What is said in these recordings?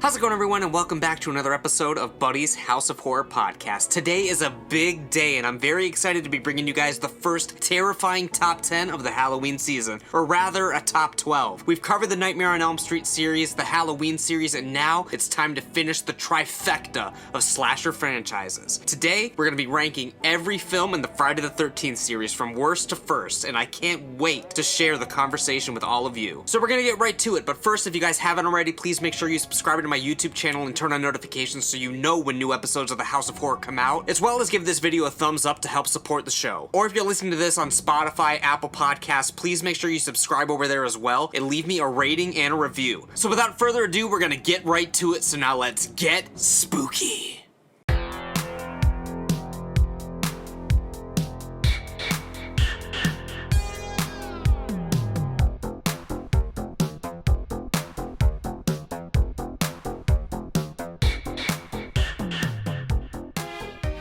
How's it going, everyone, and welcome back to another episode of Buddy's House of Horror podcast. Today is a big day, and I'm very excited to be bringing you guys the first terrifying top 10 of the Halloween season, or rather, a top 12. We've covered the Nightmare on Elm Street series, the Halloween series, and now it's time to finish the trifecta of slasher franchises. Today, we're going to be ranking every film in the Friday the 13th series from worst to first, and I can't wait to share the conversation with all of you. So we're going to get right to it, but first, if you guys haven't already, please make sure you subscribe to my YouTube channel and turn on notifications so you know when new episodes of the House of Horror come out, as well as give this video a thumbs up to help support the show. Or if you're listening to this on Spotify, Apple Podcasts, please make sure you subscribe over there as well and leave me a rating and a review. So without further ado, we're gonna get right to it, so now let's get spooky.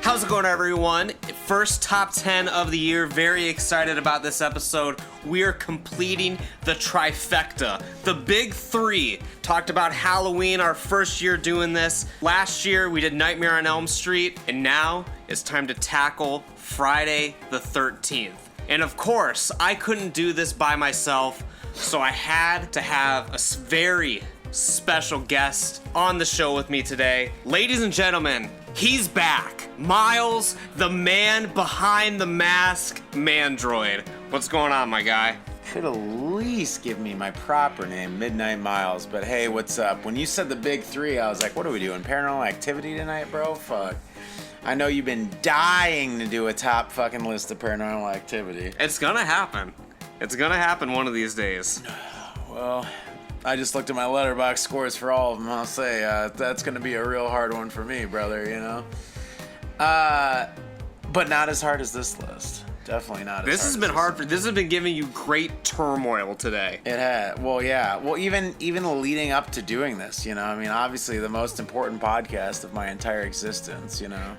How's it going, everyone? First top 10 of the year. Very excited about this episode. We are completing the trifecta. The big three. Talked about Halloween, our first year doing this. Last year, we did Nightmare on Elm Street. And now, it's time to tackle Friday the 13th. And of course, I couldn't do this by myself, so I had to have a very special guest on the show with me today. Ladies and gentlemen, he's back. Miles, the man behind the mask, Mandriod. What's going on, my guy? Should at least give me my proper name, Midnight Miles. But hey, what's up? When you said the big three, I was like, what are we doing? Paranormal Activity tonight, bro? Fuck. I know you've been dying to do a top fucking list of Paranormal Activity. It's gonna happen. It's gonna happen one of these days. Well, I just looked at my Letterboxd scores for all of them. I'll say that's going to be a real hard one for me, brother, you know? But not as hard as this list. Definitely not as hard. This has been hard. This has been giving you great turmoil today. It had. Well, yeah. Well, even leading up to doing this, you know? I mean, obviously the most important podcast of my entire existence, you know?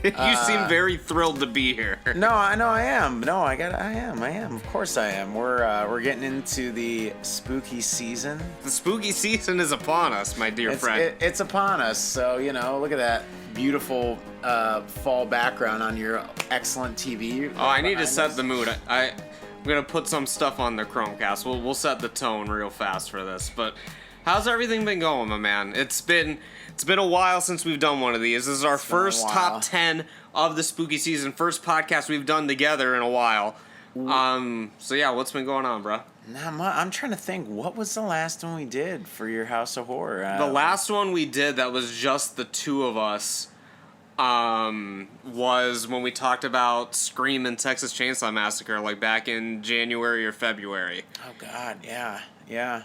You seem very thrilled to be here. No, I know I am. No, I am. Of course I am. We're getting into the spooky season. The spooky season is upon us, my dear friend. It's upon us. So, you know, look at that beautiful fall background on your excellent TV. Oh, I need to set the mood. I'm gonna put some stuff on the Chromecast. We'll set the tone real fast for this. But how's everything been going, my man? It's been a while since we've done one of these. This is our first top 10 of the spooky season. First podcast we've done together in a while. So yeah, what's been going on, bro? Not much. I'm trying to think. What was the last one we did for your House of Horror? The last one we did that was just the two of us was when we talked about Scream and Texas Chainsaw Massacre, like back in January or February. Oh, God, yeah.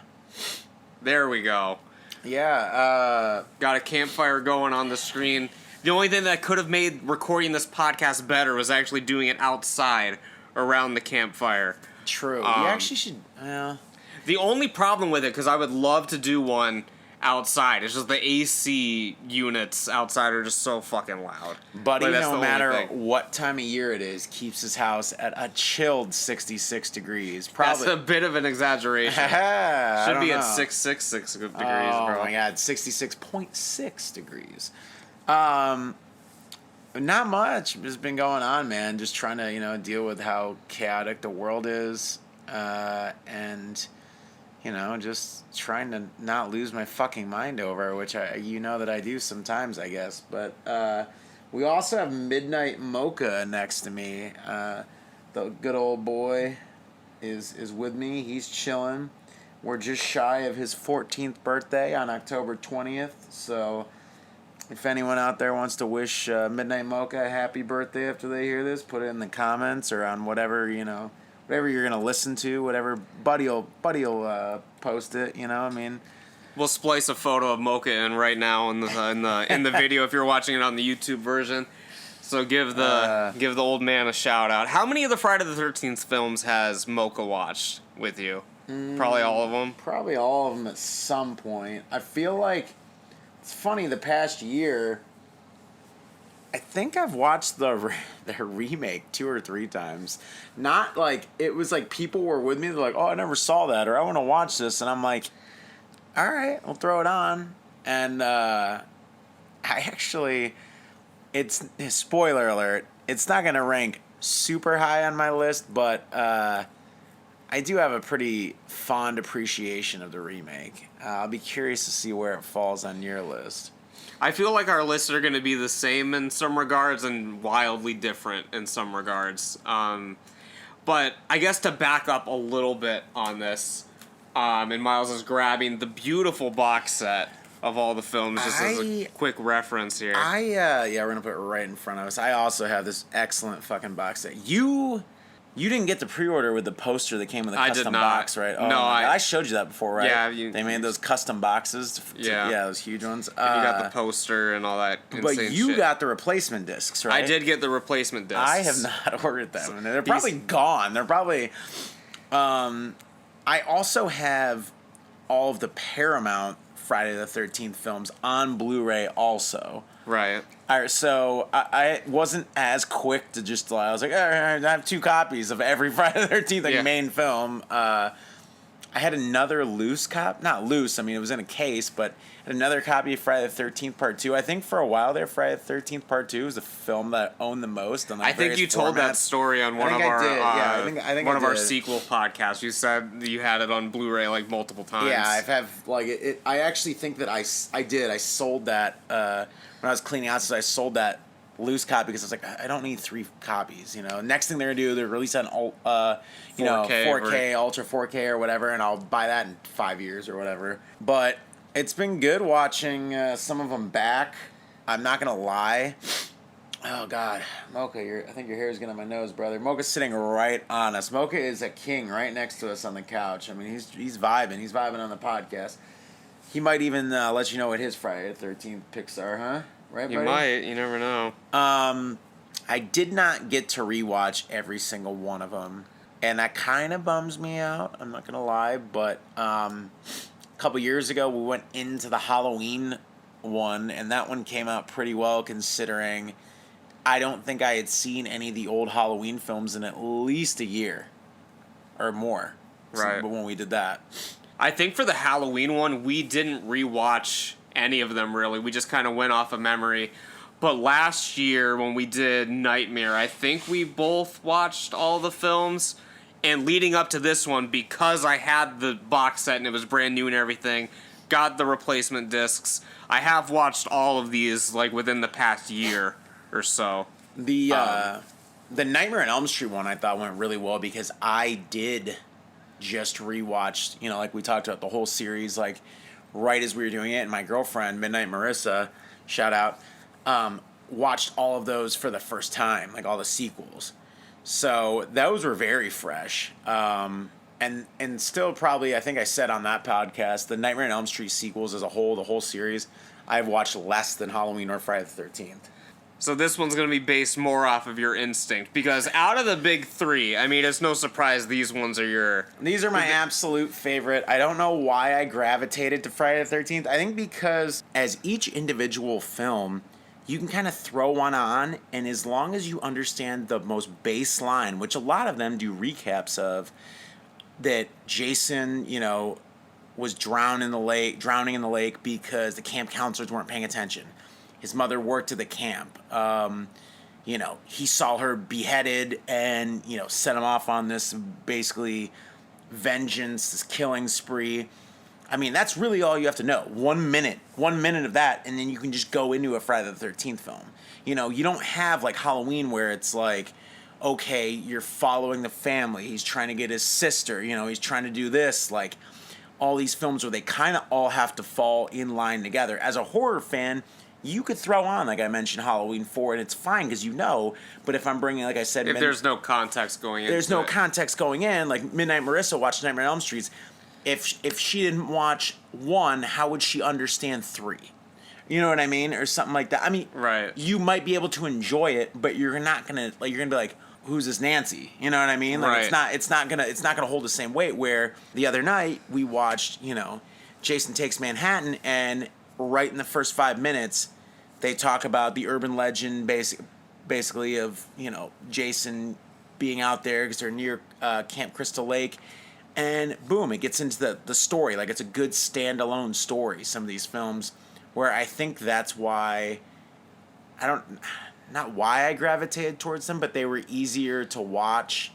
There we go. Yeah. Got a campfire going on the screen. The only thing that could have made recording this podcast better was actually doing it outside around the campfire. True. We actually should. The only problem with it, because I would love to do one outside, it's just the AC units outside are just so fucking loud. Buddy, no matter what time of year it is, keeps his house at a chilled 66 degrees. Probably. That's a bit of an exaggeration. Should be at 666 degrees, bro. Oh my God, 66.6 degrees. Not much has been going on, man. Just trying to, you know, deal with how chaotic the world is, and, you know, just trying to not lose my fucking mind over, which you know that I do sometimes, I guess. But we also have Midnight Mocha next to me. The good old boy is with me. He's chilling. We're just shy of his 14th birthday on October 20th, so if anyone out there wants to wish Midnight Mocha a happy birthday after they hear this, put it in the comments or on whatever, you know, whatever you're gonna listen to, whatever Buddy'll post it. You know, I mean, we'll splice a photo of Mocha in right now in the video if you're watching it on the YouTube version. So give the old man a shout out. How many of the Friday the 13th films has Mocha watched with you? Probably all of them. Probably all of them at some point. I feel like. It's funny, the past year, I think I've watched the remake 2 or 3 times. Not like, it was like people were with me, they're like, oh, I never saw that, or I want to watch this, and I'm like, all right, we'll throw it on. And I actually, it's spoiler alert. It's not gonna rank super high on my list, but I do have a pretty fond appreciation of the remake. I'll be curious to see where it falls on your list. I feel like our lists are going to be the same in some regards and wildly different in some regards. But I guess to back up a little bit on this, and Miles is grabbing the beautiful box set of all the films just as a quick reference here. Yeah, we're going to put it right in front of us. I also have this excellent fucking box set. You didn't get the pre-order with the poster that came with the custom box, right? Oh, no, I showed you that before, right? Yeah, they made those custom boxes. Yeah, those huge ones. And you got the poster and all that. But you got the replacement discs, right? I did get the replacement discs. I have not ordered them, and they're probably gone. They're probably. I also have all of the Paramount Friday the 13th films on Blu-ray, also. Right. All right, so I wasn't as quick to just, I was like, all right, I have 2 copies of every Friday the 13th main film. I had another loose copy, not loose, I mean, it was in a case, but had another copy of Friday the 13th Part 2. I think for a while there, Friday the 13th Part 2 was the film that I owned the most. I think you told that story on one of our one of our sequel podcasts. You said you had it on Blu-ray like multiple times. Yeah, I've had like it. I actually think that I did. I sold that when I was cleaning out. So I sold that loose copy because I was like, I don't need 3 copies. You know, next thing they're gonna do, they're release an 4K, Ultra 4K or whatever, and I'll buy that in 5 years or whatever. But it's been good watching some of them back. I'm not gonna lie. Oh God, Mocha, I think your hair is getting on my nose, brother. Mocha's sitting right on us. Mocha is a king right next to us on the couch. I mean, he's vibing. He's vibing on the podcast. He might even let you know what his Friday the 13th picks are, huh? Right, buddy? You might. You never know. I did not get to rewatch every single one of them, and that kind of bums me out. I'm not gonna lie, but a couple years ago we went into the Halloween one, and that one came out pretty well considering I don't think I had seen any of the old Halloween films in at least a year or more. Right. But when we did that, I think for the Halloween one, we didn't rewatch any of them really. We just kind of went off of memory. But last year when we did Nightmare, I think we both watched all the films. And leading up to this one, because I had the box set and it was brand new and everything, got the replacement discs. I have watched all of these like within the past year or so. The Nightmare on Elm Street one I thought went really well because I did just rewatch, like we talked about the whole series, like right as we were doing it, and my girlfriend, Midnight Marissa, shout out, watched all of those for the first time, like all the sequels. So those were very fresh. And still probably, I think I said on that podcast, the Nightmare on Elm Street sequels as a whole, the whole series, I've watched less than Halloween or Friday the 13th. So this one's going to be based more off of your instinct. Because out of the big 3, I mean, it's no surprise these ones are your... These are my absolute favorite. I don't know why I gravitated to Friday the 13th. I think because as each individual film, you can kind of throw one on, and as long as you understand the most baseline, which a lot of them do recaps of, that Jason, was drowning in the lake because the camp counselors weren't paying attention. His mother worked at the camp. He saw her beheaded and, set him off on this basically vengeance, this killing spree. I mean, that's really all you have to know. 1 minute of that, and then you can just go into a Friday the 13th film. You don't have like Halloween where it's like, okay, you're following the family. He's trying to get his sister. He's trying to do this. Like, all these films where they kind of all have to fall in line together. As a horror fan, you could throw on, like I mentioned, Halloween 4, and it's fine because but if I'm bringing, like I said... If there's no context going in. There's no context going in. Like, Midnight Marissa watched Nightmare on Elm Street. If she didn't watch 1, how would she understand 3? You know what I mean? Or something like that. I mean, right. You might be able to enjoy it, but you're not going to... Like, you're going to be like, who's this Nancy? You know what I mean? Like, right. It's not gonna hold the same weight. Where the other night we watched, Jason Takes Manhattan, and right in the first 5 minutes, they talk about the urban legend, basically of Jason being out there because they're near Camp Crystal Lake, and boom, it gets into the story. Like, it's a good standalone story. Some of these films, where I think that's why not why I gravitated towards them, but they were easier to watch,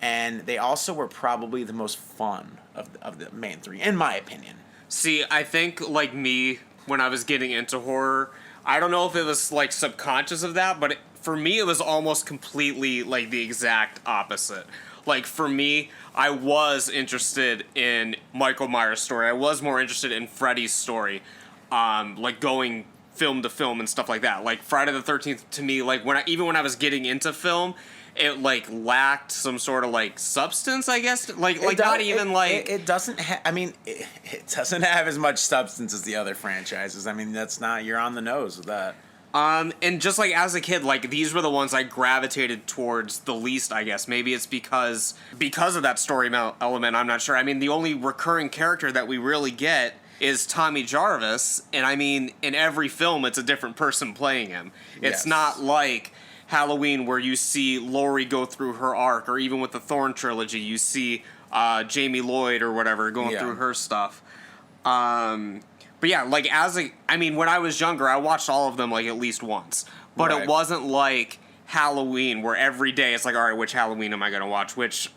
and they also were probably the most fun of the main three, in my opinion. See, I think, like me, when I was getting into horror, I don't know if it was, like, subconscious of that, but for me, it was almost completely, like, the exact opposite. Like, for me, I was interested in Michael Myers' story. I was more interested in Freddy's story, like, going film to film and stuff like that. Like, Friday the 13th, to me, like, even when I was getting into film, it, like, lacked some sort of, like, substance, I guess. It doesn't have, I mean, it doesn't have as much substance as the other franchises. I mean, you're on the nose with that. And just, like, as a kid, like, these were the ones I gravitated towards the least, I guess. Maybe it's because of that story element, I'm not sure. I mean, the only recurring character that we really get is Tommy Jarvis, and I mean, in every film, it's a different person playing him. It's not like Halloween where you see Laurie go through her arc, or even with the Thorn trilogy, you see Jamie Lloyd or whatever going through her stuff. But yeah, like, when I was younger, I watched all of them, like, at least once. But It wasn't like Halloween, where every day it's like, all right, which Halloween am I going to watch? Which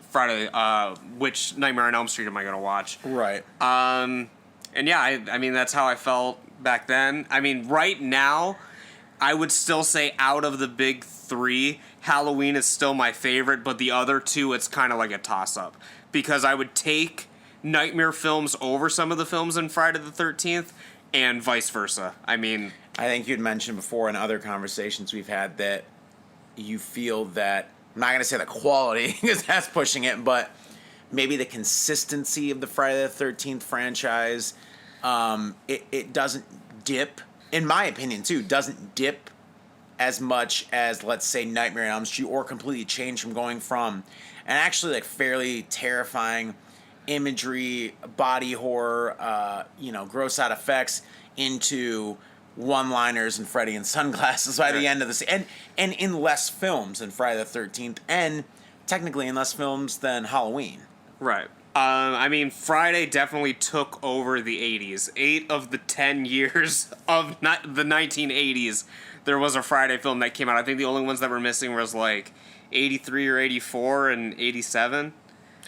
which Nightmare on Elm Street am I going to watch? Right. And yeah, I mean, that's how I felt back then. I mean, right now, I would still say out of the big three, Halloween is still my favorite, but the other two, it's kind of like a toss-up. Because I would take Nightmare films over some of the films in Friday the 13th, and vice versa. I mean, I think you'd mentioned before in other conversations we've had that you feel that, I'm not going to say the quality, because that's pushing it, but maybe the consistency of the Friday the 13th franchise, it doesn't dip, in my opinion too, doesn't dip as much as, let's say, Nightmare on Elm Street, or completely change from going from an actually, like, fairly terrifying imagery, body horror, gross out effects, into one-liners and Freddy in sunglasses by the end of this, and in less films than Friday the 13th, and technically in less films than Halloween. Right. I mean, Friday definitely took over the 80s. 8 of the 10 years of the 1980s, there was a Friday film that came out. I think the only ones that were missing was, like, 83 or 84 and 87.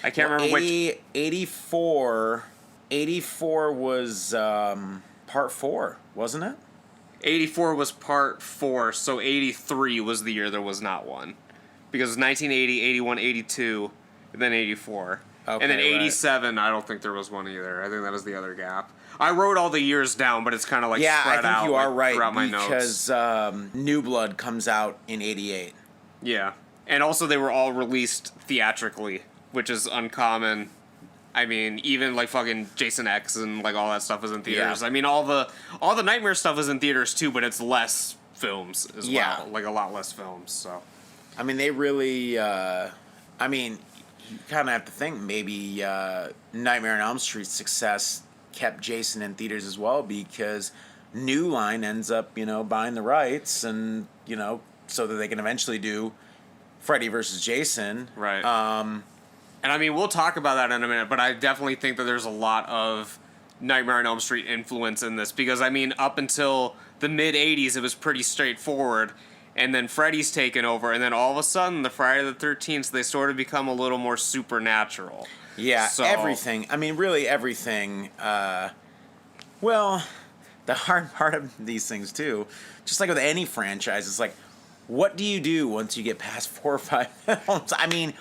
I can't remember which. 84 was part 4, wasn't it? 84 was part 4, so 83 was the year there was not one. Because it was 1980, 81, 82, and then 84. Okay, and then 87, right. I don't think there was one either. I think that was the other gap. I wrote all the years down, but it's kind of like spread out. Yeah, I think you are right, throughout my notes. Because New Blood comes out in 88. Yeah. And also they were all released theatrically, which is uncommon. I mean, even like fucking Jason X and like all that stuff is in theaters. Yeah. I mean, all the Nightmare stuff is in theaters too, but it's less films as well. Like a lot less films, so. I mean, they really, you kind of have to think maybe Nightmare on Elm Street's success kept Jason in theaters as well, because New Line ends up, buying the rights, and, so that they can eventually do Freddy versus Jason. Right. And I mean, we'll talk about that in a minute, but I definitely think that there's a lot of Nightmare on Elm Street influence in this, because, I mean, up until the mid-'80s, it was pretty straightforward. And then Freddy's taken over, and then all of a sudden, the Friday the 13th, they sort of become a little more supernatural. Yeah, so, everything. I mean, really everything. Well, the hard part of these things, too, just like with any franchise, is like, what do you do once you get past 4 or 5 films? I mean,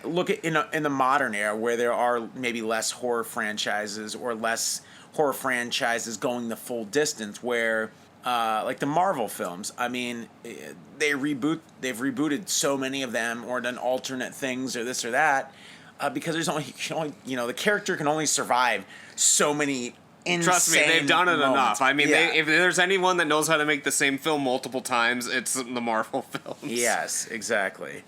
look at in the modern era, where there are maybe less horror franchises, or less horror franchises going the full distance, where... like the Marvel films, I mean, they've rebooted so many of them, or done alternate things, or this or that, because there's only the character can only survive so many insane Trust me, they've done it moments. enough. I mean, if there's anyone that knows how to make the same film multiple times, it's the Marvel films. Yes, exactly.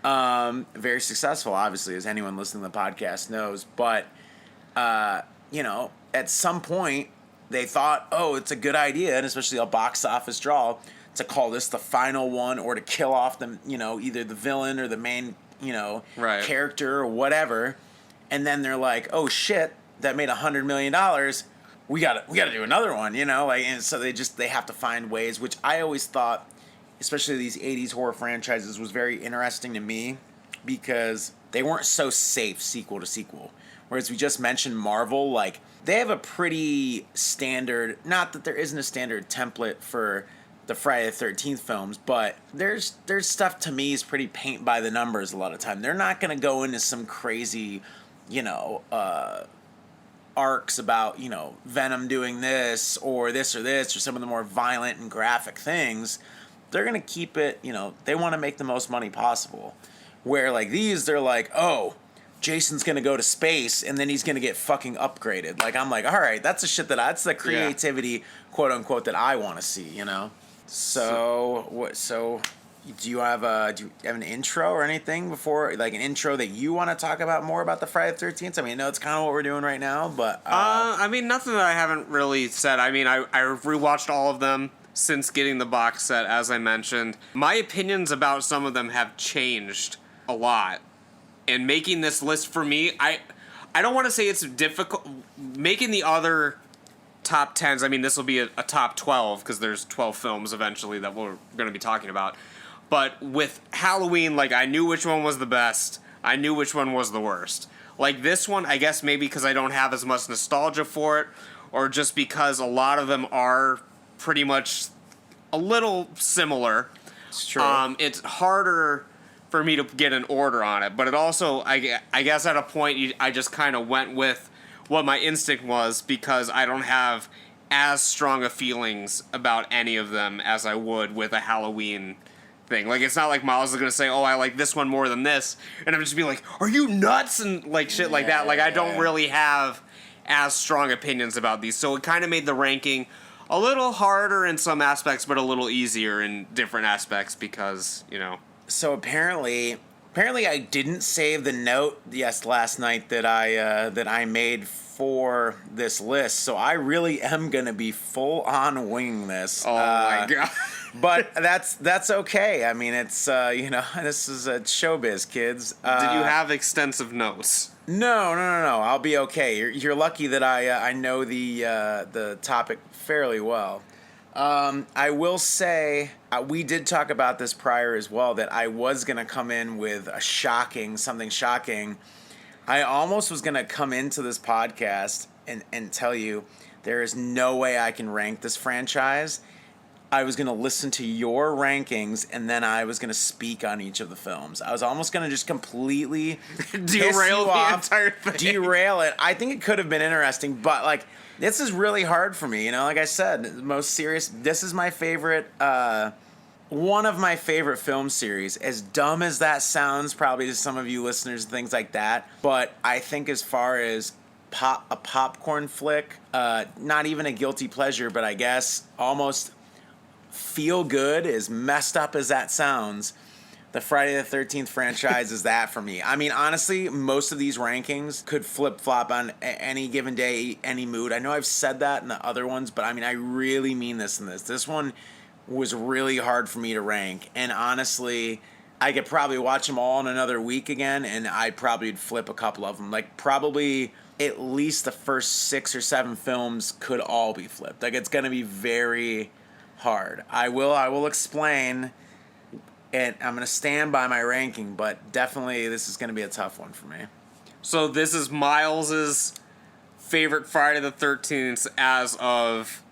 Very successful, obviously, as anyone listening to the podcast knows, but, at some point, they thought, oh, it's a good idea, and especially a box office draw, to call this the final one, or to kill off the, either the villain or the main, character or whatever. And then they're like, oh shit, that made $100 million. we gotta do another one, you know, like, and so they have to find ways, which I always thought, especially these 80s horror franchises, was very interesting to me because they weren't so safe sequel to sequel. Whereas we just mentioned Marvel, like, they have a pretty standard, not that there isn't a standard template for the Friday the 13th films, but there's stuff to me is pretty paint by the numbers a lot of time. They're not going to go into some crazy, you know, arcs about, you know, Venom doing this or some of the more violent and graphic things. They're going to keep it, you know, they want to make the most money possible. Where, like, these, they're like, oh, Jason's going to go to space and then he's going to get fucking upgraded. Like, I'm like, all right, that's the creativity, quote unquote, that I want to see, you know? So do you have an intro or anything before, like an intro that you want to talk about more about the Friday the 13th? I mean, I know it's kind of what we're doing right now, but... I mean, nothing that I haven't really said. I mean, I rewatched all of them since getting the box set, as I mentioned. My opinions about some of them have changed a lot. And making this list for me, I don't want to say it's difficult. Making the other top 10s, I mean, this will be a top 12 because there's 12 films eventually that we're going to be talking about. But with Halloween, like, I knew which one was the best. I knew which one was the worst. Like, this one, I guess maybe because I don't have as much nostalgia for it, or just because a lot of them are pretty much a little similar. It's true. It's harder for me to get an order on it, but it also, I guess at a point, I just kind of went with what my instinct was because I don't have as strong of feelings about any of them as I would with a Halloween thing. Like, it's not like Miles is going to say, oh, I like this one more than this, and I'm just be like, are you nuts? And, like, shit like that. Like, I don't really have as strong opinions about these, so it kind of made the ranking a little harder in some aspects, but a little easier in different aspects because, you know. So apparently I didn't save the note last night that I made for this list. So I really am gonna be full on winging this. Oh my god! But that's okay. I mean, it's you know, this is a showbiz, kids. Did you have extensive notes? No. I'll be okay. You're lucky that I know the topic fairly well. I will say, we did talk about this prior as well, that I was going to come in with something shocking. I almost was going to come into this podcast and tell you there is no way I can rank this franchise. I was going to listen to your rankings, and then I was going to speak on each of the films. I was almost going to just completely derail the entire thing. Derail it. I think it could have been interesting, but, like, this is really hard for me. You know, like I said, this is my favorite, one of my favorite film series. As dumb as that sounds, probably to some of you listeners and things like that, but I think as far as a popcorn flick, not even a guilty pleasure, but I guess almost feel good, as messed up as that sounds, the Friday the 13th franchise is that for me. I mean, honestly, most of these rankings could flip-flop on any given day, any mood. I know I've said that in the other ones, but I mean, I really mean this in this. This one was really hard for me to rank, and honestly, I could probably watch them all in another week again, and I probably would flip a couple of them. Like, probably at least the first 6 or 7 films could all be flipped. Like, it's going to be very hard. I will explain, and I'm going to stand by my ranking, but definitely this is going to be a tough one for me. So this is Miles's favorite Friday the 13th as of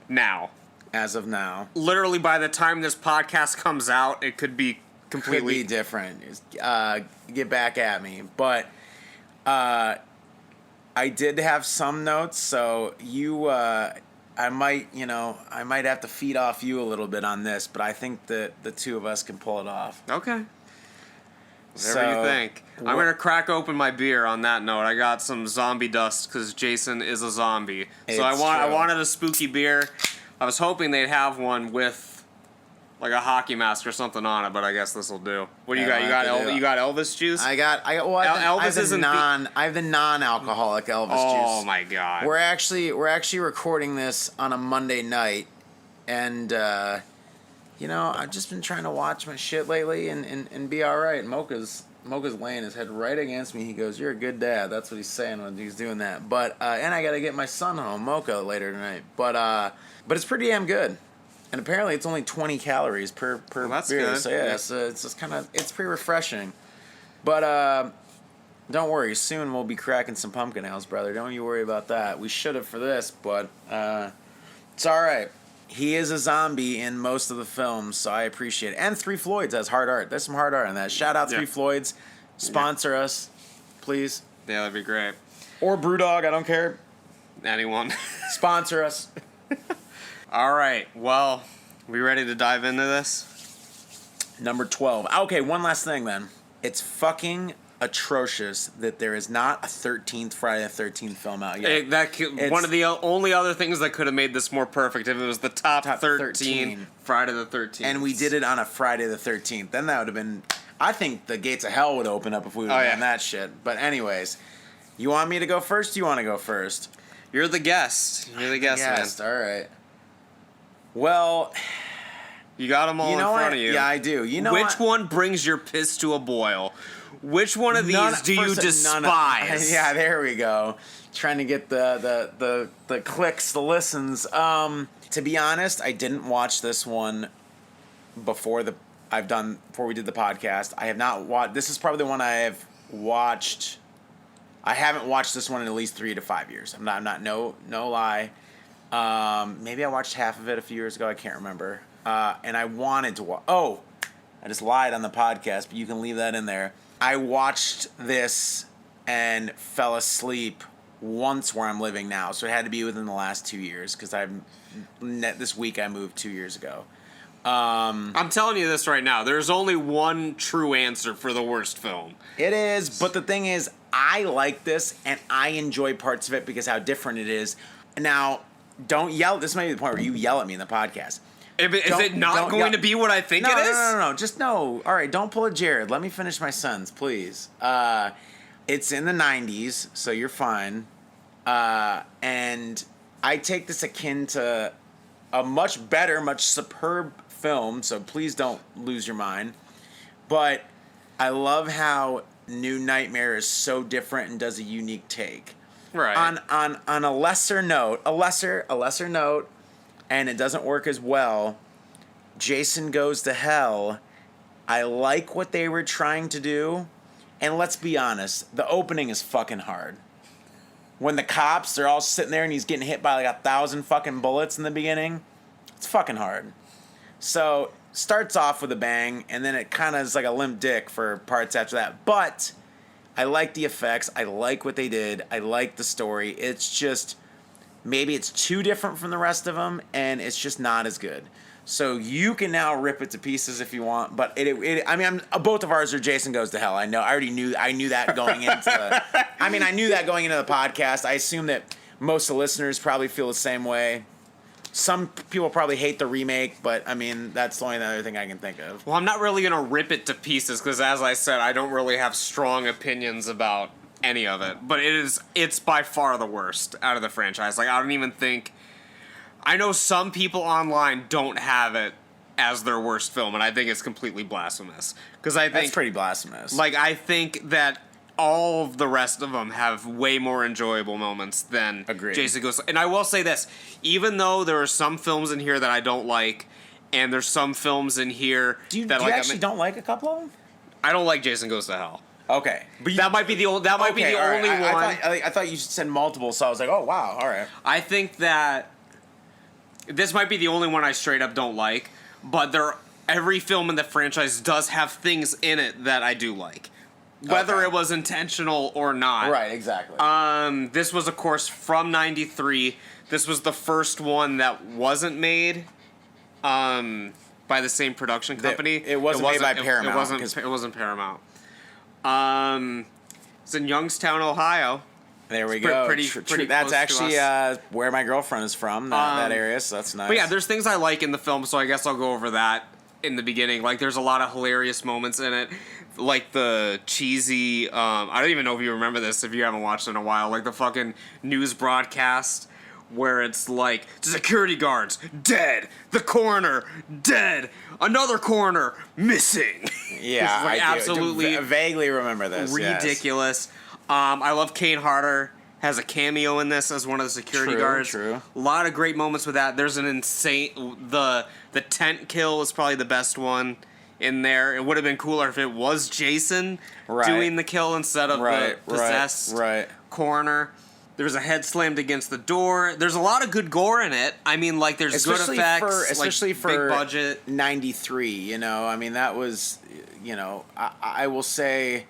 now. As of now. Literally, by the time this podcast comes out, it could be completely... Could be different. Get back at me. But I did have some notes, so I might have to feed off you a little bit on this, but I think that the two of us can pull it off. Okay. Whatever you think. I'm going to crack open my beer on that note. I got some zombie dust because Jason is a zombie. So I wanted a spooky beer. I was hoping they'd have one with like a hockey mask or something on it, but I guess this will do. What do you got? You got Elvis juice? I have the non-alcoholic Elvis juice. Oh my god. We're actually recording this on a Monday night, and I've just been trying to watch my shit lately and be all right. Mocha's laying his head right against me. He goes, "You're a good dad." That's what he's saying when he's doing that. But and I got to get my son home, Mocha, later tonight. But it's pretty damn good. And apparently it's only 20 calories per that's beer. good. So yeah, it's just it's pretty refreshing. But don't worry, soon we'll be cracking some pumpkin ales, brother. Don't you worry about that. We should have for this, but it's all right. He is a zombie in most of the films, so I appreciate it. And Three Floyds has hard art. There's some hard art in that. Shout out Three Floyds. Sponsor us, please. Yeah, that'd be great. Or Brewdog, I don't care. Anyone. Sponsor us. All right, well, we ready to dive into this? Number 12. Okay, one last thing then. It's fucking atrocious that there is not a 13th Friday the 13th film out yet. One of the only other things that could have made this more perfect if it was the top 13 Friday the 13th. And we did it on a Friday the 13th. Then that would have been... I think the gates of hell would open up if we would have done that shit. But anyways, you want me to go first? Do you want to go first? You're the guest. You're the guest, man. All right. Well... You got them all in front of you. Yeah, I do. Which one brings your piss to a boil? Which one of these do you despise? Yeah, there we go. Trying to get the clicks, the listens. To be honest, I didn't watch this one before we did the podcast. I have not watched. This is probably the one I have watched. I haven't watched this one in at least 3 to 5 years. I'm not no lie. Maybe I watched half of it a few years ago. I can't remember. And I wanted to watch. Oh, I just lied on the podcast, but you can leave that in there. I watched this and fell asleep once where I'm living now, so it had to be within the last 2 years because this week I moved 2 years ago. I'm telling you this right now. There's only one true answer for the worst film. It is, but the thing is, I like this and I enjoy parts of it because how different it is. Now, don't yell. This might be the point where you yell at me in the podcast. Is it not going to be what I think it is? No. Just no. All right, don't pull a Jared. Let me finish my sentence, please. It's in the 90s, so you're fine. And I take this akin to a much better, much superb film, so please don't lose your mind. But I love how New Nightmare is so different and does a unique take. Right. On a lesser note, and it doesn't work as well, Jason Goes to Hell, I like what they were trying to do, and let's be honest, the opening is fucking hard. When the cops, they're all sitting there and he's getting hit by like 1,000 fucking bullets in the beginning, it's fucking hard. So, starts off with a bang, and then it kind of is like a limp dick for parts after that, but I like the effects, I like what they did, I like the story, it's just... Maybe it's too different from the rest of them, and it's just not as good. So you can now rip it to pieces if you want, but both of ours are Jason Goes to Hell. I know. I knew that going into. I knew that going into the podcast. I assume that most of the listeners probably feel the same way. Some people probably hate the remake, but that's the only other thing I can think of. Well, I'm not really gonna rip it to pieces because, as I said, I don't really have strong opinions about any of it, but it's by far the worst out of the franchise. Like, I don't even think... I know some people online don't have it as their worst film, and I think it's completely blasphemous. Because I think... That's pretty blasphemous. Like, I think that all of the rest of them have way more enjoyable moments than Jason Goes... And I will say this, even though there are some films in here that I don't like, and there's some films in here do you actually don't like a couple of them? I don't like Jason Goes to Hell. Okay, but that might be the only. That might be the only one. I thought you said multiple, so I was like, oh wow, all right. I think that this might be the only one I straight up don't like, but every film in the franchise does have things in it that I do like, whether it was intentional or not. Right, exactly. This was, of course, from '93. This was the first one that wasn't made by the same production company. It wasn't made by Paramount. It wasn't Paramount. It's in Youngstown, Ohio. There we go. Pretty that's close actually to us. Where my girlfriend is from, that area, so that's nice. But yeah, there's things I like in the film, so I guess I'll go over that in the beginning. Like, there's a lot of hilarious moments in it. Like the cheesy, I don't even know if you remember this if you haven't watched it in a while, like the fucking news broadcast where it's like security guards dead, the coroner dead, another coroner missing. Yeah, It's like absolutely I vaguely remember this. ridiculous. Yes. I love Kane Harder has a cameo in this as one of the security guards. True. A lot of great moments with that. There's an insane the tent kill is probably the best one in there. It would have been cooler if it was Jason doing the kill instead of the possessed coroner. There's a head slammed against the door. There's a lot of good gore in it. I mean, like, there's Especially good effects, especially like, for big budget. 93, you know? I mean, that was, you know, I will say...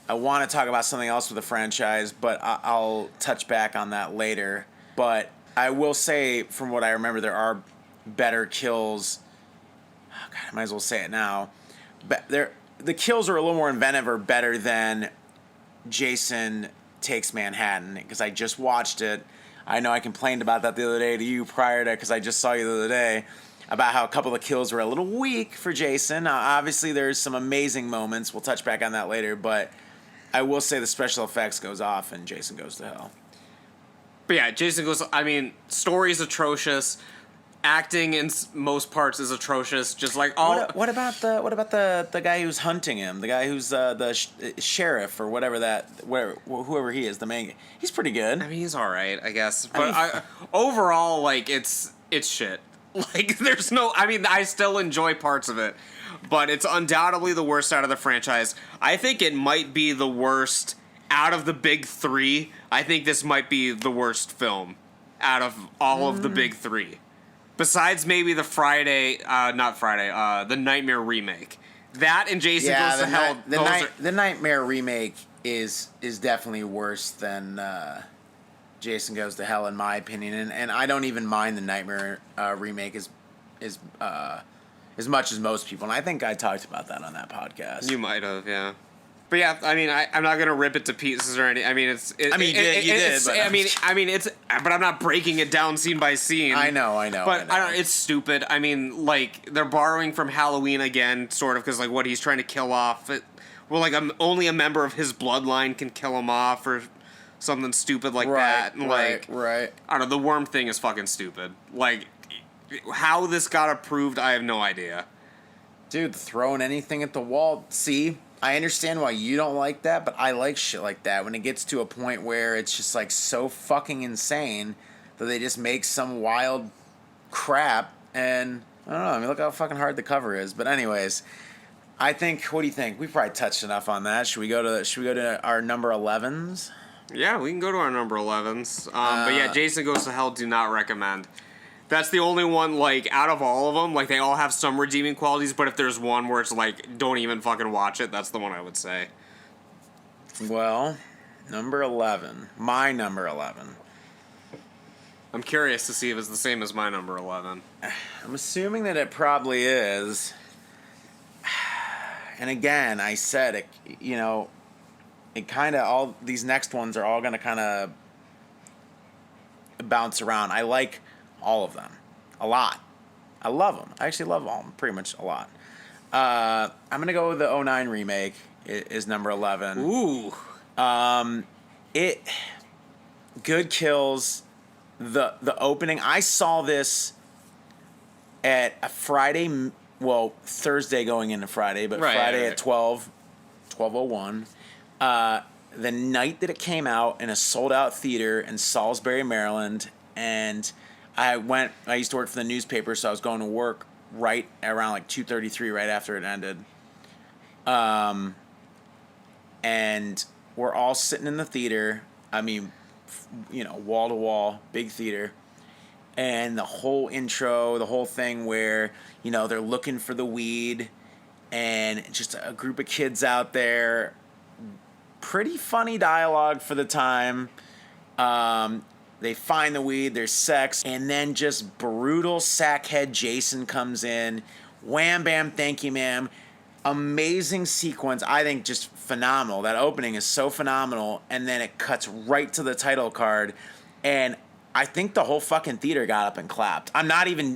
I want to talk about something else with the franchise, but I'll touch back on that later. But I will say, from what I remember, there are better kills. Oh, God, I might as well say it now. But the kills are a little more inventive or better than Jason Takes Manhattan, because I just watched it. I know I complained about that the other day to you prior to, because I just saw you the other day, about how a couple of kills were a little weak for Jason. Obviously, there's some amazing moments. We'll touch back on that later, but... I will say the special effects goes off and Jason Goes to Hell. But yeah, Jason Goes... I mean, story's atrocious. Acting in most parts is atrocious. Just like all... What about the guy who's hunting him? The guy who's the sheriff or whoever he is, the main... He's pretty good. I mean, he's all right, I guess. But overall, like, it's shit. Like, there's no... I mean, I still enjoy parts of it. But it's undoubtedly the worst out of the franchise. I think it might be the worst out of the big three. I think this might be the worst film out of all of the big three. Besides maybe the the Nightmare remake. That and Jason Goes to Hell. The Nightmare remake is definitely worse than Jason Goes to Hell, in my opinion. And I don't even mind the Nightmare remake as much as most people, and I think I talked about that on that podcast. You might have, yeah. But yeah, I mean, I'm not gonna rip it to pieces or anything. I mean, you did. But I'm not breaking it down scene by scene. I know. But it's stupid. I mean, like, they're borrowing from Halloween again, sort of, because like what he's trying to kill off. Only a member of his bloodline can kill him off, or something stupid like that. And right. I don't know. The worm thing is fucking stupid. Like. How this got approved, I have no idea. Dude, throwing anything at the wall. See, I understand why you don't like that, but I like shit like that. When it gets to a point where it's just like so fucking insane that they just make some wild crap. And I don't know. I mean, look how fucking hard the cover is. But anyways, I think. What do you think? We probably touched enough on that. Should we go to our number 11s? Yeah, we can go to our number 11s. But yeah, Jason Goes to Hell. Do not recommend. That's the only one, like, out of all of them, like, they all have some redeeming qualities, but if there's one where it's like, don't even fucking watch it, that's the one I would say. Well, number 11. My number 11. I'm curious to see if it's the same as my number 11. I'm assuming that it probably is. And again, I said, it kind of, all these next ones are all going to kind of bounce around. I like all of them a lot. I love them. I actually love all of them pretty much a lot. I'm going to go with the 2009 remake is number 11. Ooh. Good kills. The opening. I saw this at a Friday, Thursday going into Friday, but Friday at 12:01. The night that it came out in a sold-out theater in Salisbury, Maryland, and I used to work for the newspaper, so I was going to work right around like 2:33, right after it ended. And we're all sitting in the theater. I mean, wall to wall, big theater. And the whole intro, the whole thing where, they're looking for the weed and just a group of kids out there. Pretty funny dialogue for the time. They find the weed, there's sex, and then just brutal sackhead Jason comes in. Wham, bam, thank you, ma'am. Amazing sequence. I think just phenomenal. That opening is so phenomenal. And then it cuts right to the title card. And I think the whole fucking theater got up and clapped. I even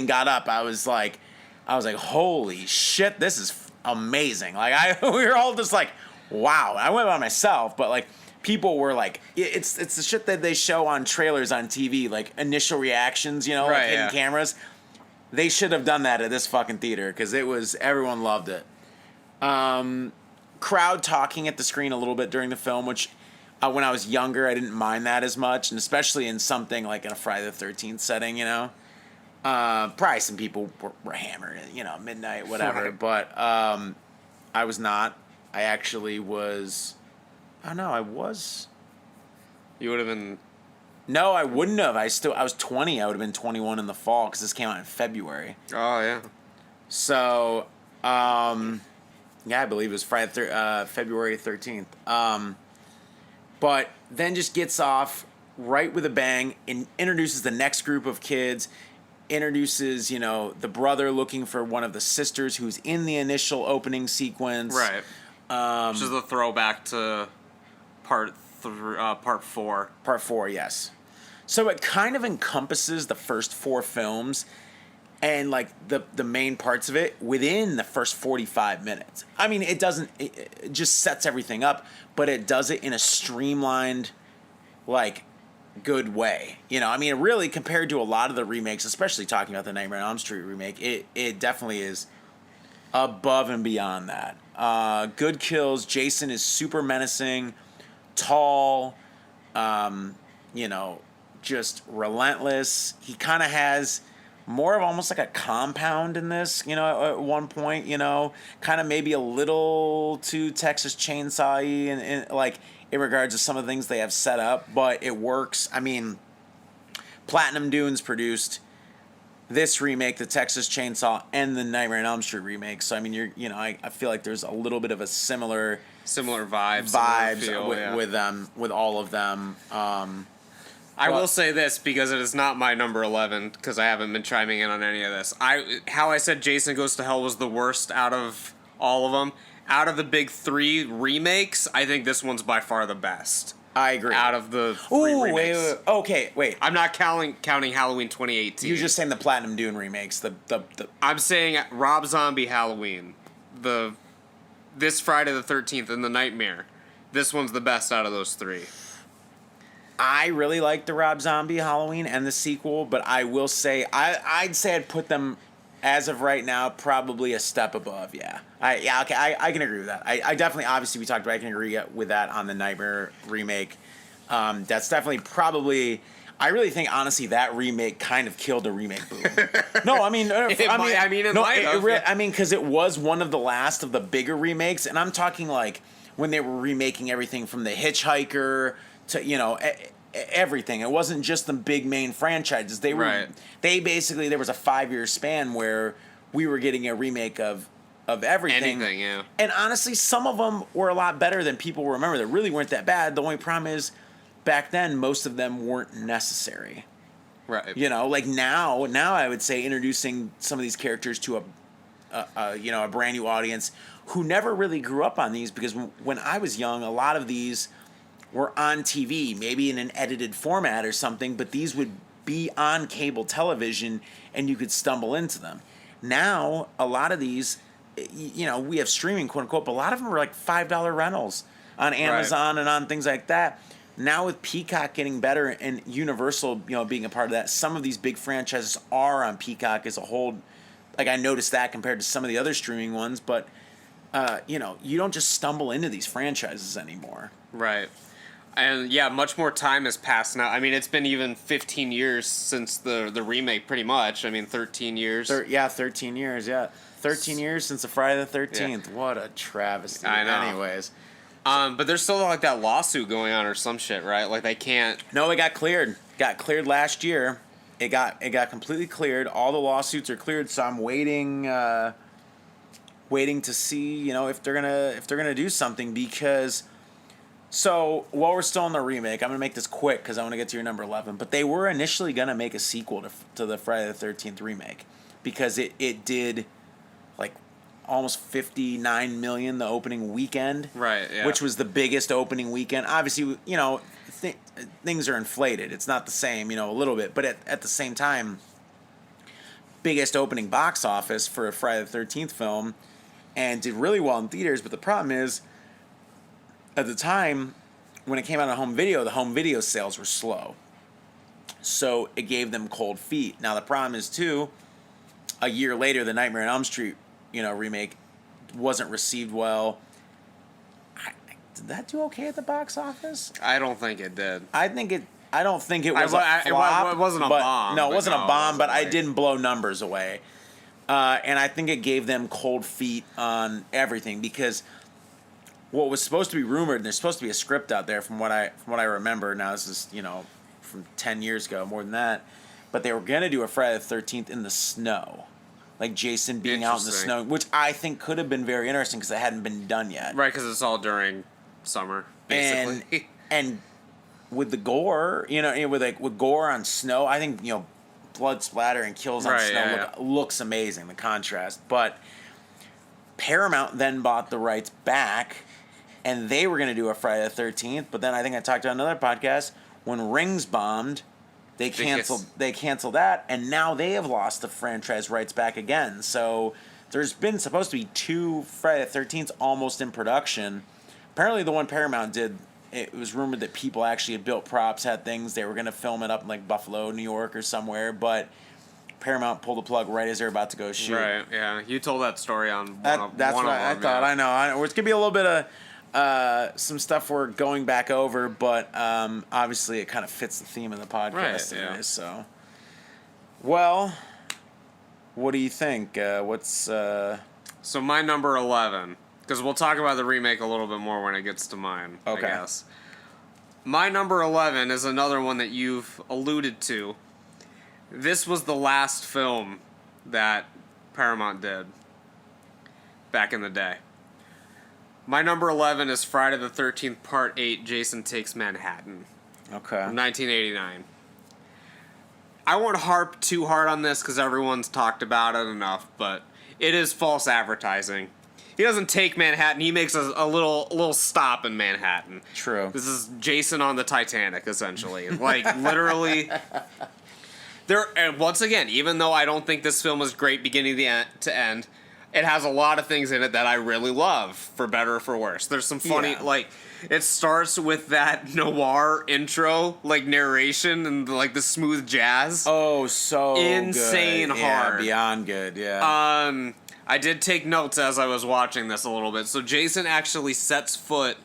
got up. I was like, holy shit, this is amazing. Like, we were all just like, wow. I went by myself, but like, people were like, it's the shit that they show on trailers on TV, like initial reactions, you know, like hidden cameras. They should have done that at this fucking theater because everyone loved it. Crowd talking at the screen a little bit during the film, which when I was younger, I didn't mind that as much, and especially in something like in a Friday the 13th setting, you know. Probably some people were hammered, you know, midnight, whatever, but I was not. I actually was. Oh no, I was. You would have been. No, I wouldn't have. I was 20. I would have been 21 in the fall because this came out in February. Oh yeah. So, yeah, I believe it was February 13th. But then just gets off right with a bang and introduces the next group of kids. Introduces, you know, the brother looking for one of the sisters who's in the initial opening sequence. Right. Which is a throwback to part 4. Part 4, yes. So it kind of encompasses the first 4 films and like the main parts of it within the first 45 minutes. I mean, it just sets everything up, but it does it in a streamlined, like, good way. You know, I mean, really compared to a lot of the remakes, especially talking about the Nightmare on Elm Street remake, it definitely is above and beyond that. Good kills. Jason is super menacing, tall, you know, just relentless. He kind of has more of almost like a compound in this, you know, at one point, you know, kind of maybe a little too Texas Chainsaw-y and like in regards to some of the things they have set up, but it works. I mean, Platinum Dunes produced this remake, the Texas Chainsaw, and the Nightmare on Elm Street remake. So I mean, I feel like there's a little bit of a similar vibes feel, with them, with all of them. I will say this because it is not my number 11 because I haven't been chiming in on any of this. How I said Jason Goes to Hell was the worst out of all of them. Out of the big 3 remakes, I think this one's by far the best. I agree. Out of the 3 remakes. Wait. Okay, wait. I'm not counting Halloween 2018. You're just saying the Platinum Dune remakes. I'm saying Rob Zombie Halloween. This Friday the 13th and the Nightmare. This one's the best out of those 3. I really like the Rob Zombie Halloween and the sequel, but I will say I'd say I'd put them as of right now probably a step above. Yeah. I can agree with that. I definitely, obviously we talked about, I can agree with that on the Nightmare remake. That's definitely probably, I really think honestly that remake kind of killed the remake boom. No, I mean, because it was one of the last of the bigger remakes, and I'm talking like when they were remaking everything from The Hitchhiker to, you know, everything. It wasn't just the big main franchises. They were, they basically, there was a 5-year span where we were getting a remake of everything. Anything, yeah. And honestly, some of them were a lot better than people remember. They really weren't that bad. The only problem is, back then, most of them weren't necessary. Right. You know, like now I would say introducing some of these characters to a brand new audience who never really grew up on these, because when I was young, a lot of these were on TV, maybe in an edited format or something, but these would be on cable television and you could stumble into them. Now, a lot of these, you know, we have streaming, quote unquote, but a lot of them are like $5 rentals on Amazon and on things like that. Now with Peacock getting better and Universal, you know, being a part of that, some of these big franchises are on Peacock as a whole. Like, I noticed that compared to some of the other streaming ones, but, you know, you don't just stumble into these franchises anymore. Right. And yeah, much more time has passed now. I mean, it's been even 15 years since the remake, pretty much. I mean, 13 years. 13 years, yeah. 13 years since the Friday the 13th. Yeah. What a travesty. I know. Anyways. But there's still like that lawsuit going on or some shit, right? Like they can't. No, it got cleared. Got cleared last year. It got completely cleared. All the lawsuits are cleared, so I'm waiting to see, you know, if they're gonna do something, because. So, while we're still in the remake, I'm going to make this quick because I want to get to your number 11. But they were initially going to make a sequel to the Friday the 13th remake, because it did like almost $59 million the opening weekend. Right, yeah. Which was the biggest opening weekend. Obviously, you know, things are inflated. It's not the same, you know, a little bit. But at the same time, biggest opening box office for a Friday the 13th film, and did really well in theaters. But the problem is, at the time, when it came out on home video, the home video sales were slow. So it gave them cold feet. Now the problem is too, a year later, the Nightmare on Elm Street, remake wasn't received well. Did that do okay at the box office? I don't think it did. I don't think it was a flop. It wasn't a bomb. No, it wasn't a bomb, but like... I didn't blow numbers away. And I think it gave them cold feet on everything because what was supposed to be rumored, and there's supposed to be a script out there from what I remember. Now this is, from 10 years ago, more than that. But they were going to do a Friday the 13th in the snow. Like Jason being out in the snow, which I think could have been very interesting because it hadn't been done yet. Right, because it's all during summer, basically. And with the gore, with gore on snow, I think, blood splatter and kills on snow looks amazing, the contrast. But Paramount then bought the rights back, and they were going to do a Friday the 13th, but then I think I talked on another podcast, when Rings bombed, they canceled that, and now they have lost the franchise rights back again. So there's been supposed to be 2 Friday the 13th almost in production. Apparently the one Paramount did, it was rumored that people actually had built props, had things. They were going to film it up in like Buffalo, New York or somewhere, but Paramount pulled the plug right as they were about to go shoot. Right, yeah. You told that story on That's what I thought. I know. It's going to be a little bit of some stuff we're going back over, but obviously it kind of fits the theme of the podcast today. So, well, what do you think? So my number 11, because we'll talk about the remake a little bit more when it gets to mine, okay. I guess. My number 11 is another one that you've alluded to. This was the last film that Paramount did back in the day. My number 11 is Friday the 13th, Part 8, Jason Takes Manhattan. Okay. From 1989. I won't harp too hard on this because everyone's talked about it enough, but it is false advertising. He doesn't take Manhattan. He makes a little stop in Manhattan. True. This is Jason on the Titanic, essentially. Like, literally. And once again, even though I don't think this film was great beginning to end, it has a lot of things in it that I really love, for better or for worse. There's some funny, it starts with that noir intro, narration and, the smooth jazz. Oh, so insane good. hard. Yeah, beyond good, yeah. I did take notes as I was watching this a little bit. So Jason actually sets foot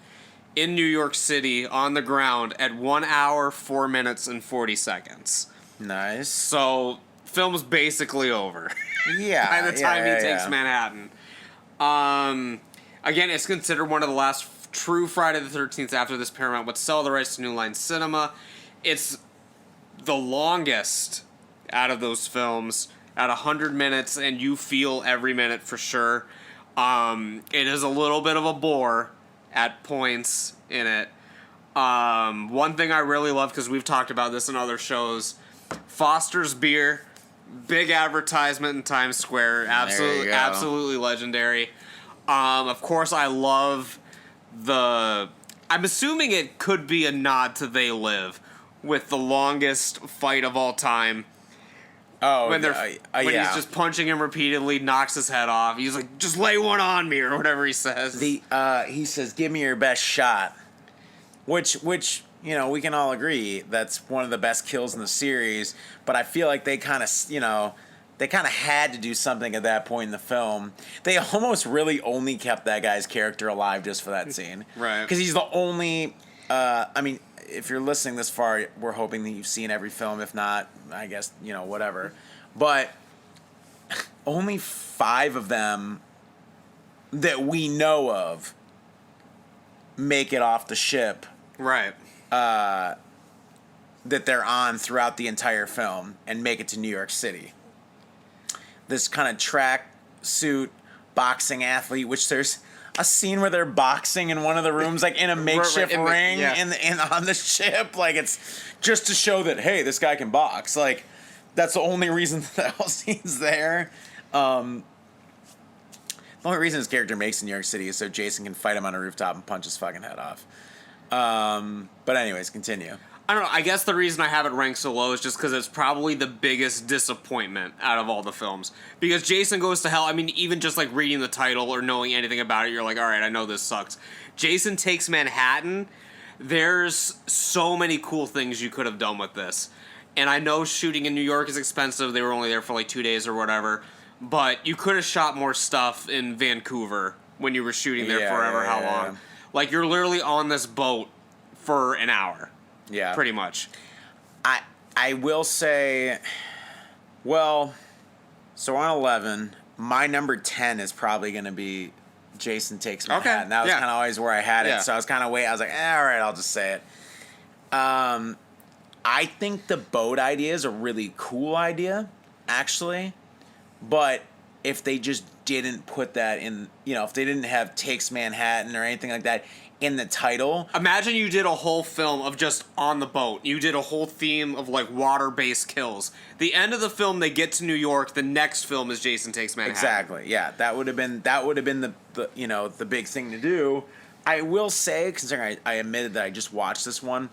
in New York City on the ground at 1 hour, 4 minutes, and 40 seconds. Nice. So, film's basically over. Yeah. By the time he takes Manhattan. Again, it's considered one of the last true Friday the 13th after this Paramount would sell the rights to New Line Cinema. It's the longest out of those films at 100 minutes, and you feel every minute for sure. It is a little bit of a bore at points in it. One thing I really love, because we've talked about this in other shows, Foster's Beer, big advertisement in Times Square, absolutely legendary. Of course, I love I'm assuming it could be a nod to They Live, with the longest fight of all time. Oh, when he's just punching him repeatedly, knocks his head off. He's like, "Just lay one on me," or whatever he says. He says, "Give me your best shot," which we can all agree that's one of the best kills in the series. But I feel like they kind of had to do something at that point in the film. They almost really only kept that guy's character alive just for that scene, right? Because he's the only. If you're listening this far, we're hoping that you've seen every film. If not, I guess, whatever. But only 5 of them that we know of make it off the ship. Right. That they're on throughout the entire film and make it to New York City. This kind of track suit boxing athlete, which there's a scene where they're boxing in one of the rooms, in a makeshift ring in on the ship. It's just to show that, hey, this guy can box. That's the only reason that whole scene's there. The only reason his character makes in New York City is so Jason can fight him on a rooftop and punch his fucking head off. But anyways, continue. I don't know. I guess the reason I have it ranked so low is just because it's probably the biggest disappointment out of all the films. Because Jason Goes to Hell, I mean, even just reading the title or knowing anything about it, you're like, all right, I know this sucks. Jason Takes Manhattan There's so many cool things you could have done with this. And I know shooting in New York is expensive. They were only there for like 2 days or whatever. But you could have shot more stuff in Vancouver when you were shooting there forever how long. Like, you're literally on this boat for an hour. Yeah. Pretty much. I will say, well, so on 11, my number 10 is probably going to be Jason Takes Manhattan. Okay. That was kind of always where I had it. So I was kind of waiting. I was like, all right, I'll just say it. I think the boat idea is a really cool idea, actually. But if they just didn't put that in, if they didn't have Takes Manhattan or anything like that in the title. Imagine you did a whole film of just on the boat. You did a whole theme of like water-based kills. The end of the film, they get to New York. The next film is Jason Takes Manhattan. Exactly. Yeah, that would have been the big thing to do. I will say, considering I admitted that I just watched this one,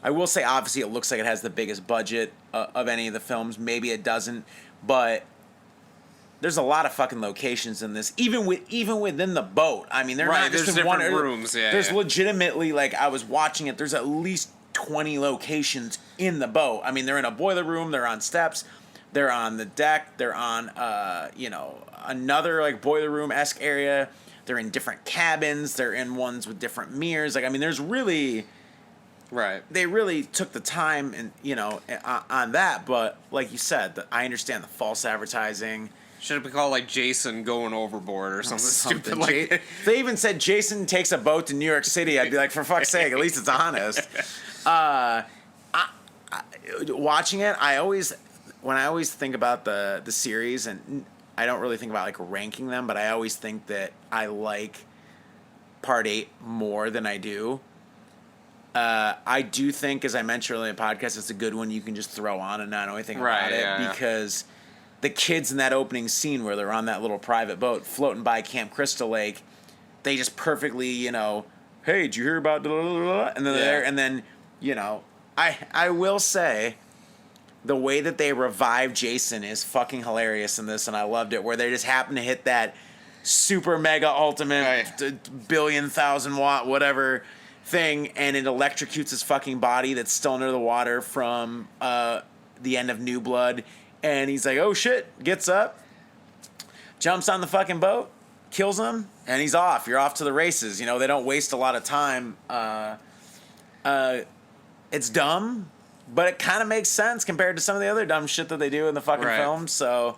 I will say obviously it looks like it has the biggest budget of any of the films. Maybe it doesn't, but there's a lot of fucking locations in this, even within the boat. I mean, they're not just in one rooms. Yeah, there's legitimately, like, I was watching it. There's at least 20 locations in the boat. I mean, they're in a boiler room. They're on steps. They're on the deck. They're on another like boiler room-esque area. They're in different cabins. They're in ones with different mirrors. Like, I mean, there's really. Right. They really took the time and on that, but like you said, I understand the false advertising. Should it be called like Jason Going Overboard or something stupid like that? If they even said Jason Takes a Boat to New York City, I'd be like, for fuck's sake, at least it's honest. Watching it, when I always think about the series, and I don't really think about like ranking them, but I always think that I like Part 8 more than I do. I do think, as I mentioned earlier in the podcast, it's a good one you can just throw on and not know anything about it, because the kids in that opening scene where they're on that little private boat floating by Camp Crystal Lake, they just perfectly, hey, did you hear about blah, blah, blah? And then they're there, and then, I will say the way that they revive Jason is fucking hilarious in this, and I loved it, where they just happen to hit that super mega ultimate billion thousand watt whatever thing, and it electrocutes his fucking body that's still under the water from the end of New Blood. And he's like, oh shit, gets up, jumps on the fucking boat, kills him, and he's off. You're off to the races. They don't waste a lot of time. It's dumb, but it kind of makes sense compared to some of the other dumb shit that they do in the fucking film. So,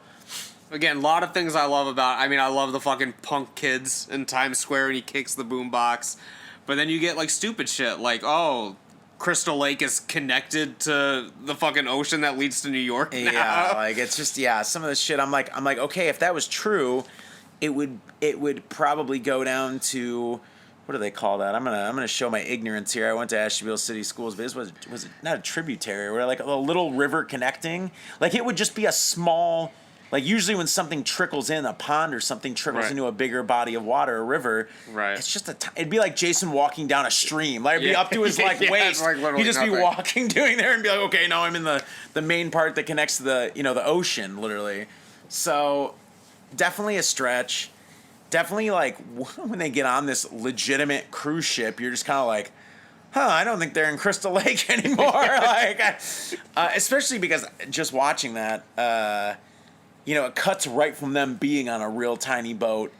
again, a lot of things I love about. I mean, I love the fucking punk kids in Times Square and he kicks the boombox. But then you get like stupid shit like, oh, Crystal Lake is connected to the fucking ocean that leads to New York now. Yeah, like it's just some of this shit. I'm like, okay, if that was true, it would probably go down to, what do they call that? I'm gonna show my ignorance here. I went to Asheville City Schools, but was it not a tributary? Or like a little river connecting? Like it would just be a small. Like, usually when something trickles in, a pond or something trickles into a bigger body of water, a river, it's just it'd be like Jason walking down a stream. Like, it'd be up to his, waist. Like he'd just be walking, doing there, and be like, okay, now I'm in the main part that connects to the ocean, literally. So, definitely a stretch. Definitely, like, when they get on this legitimate cruise ship, you're just kind of like, I don't think they're in Crystal Lake anymore. Especially because just watching that, it cuts right from them being on a real tiny boat,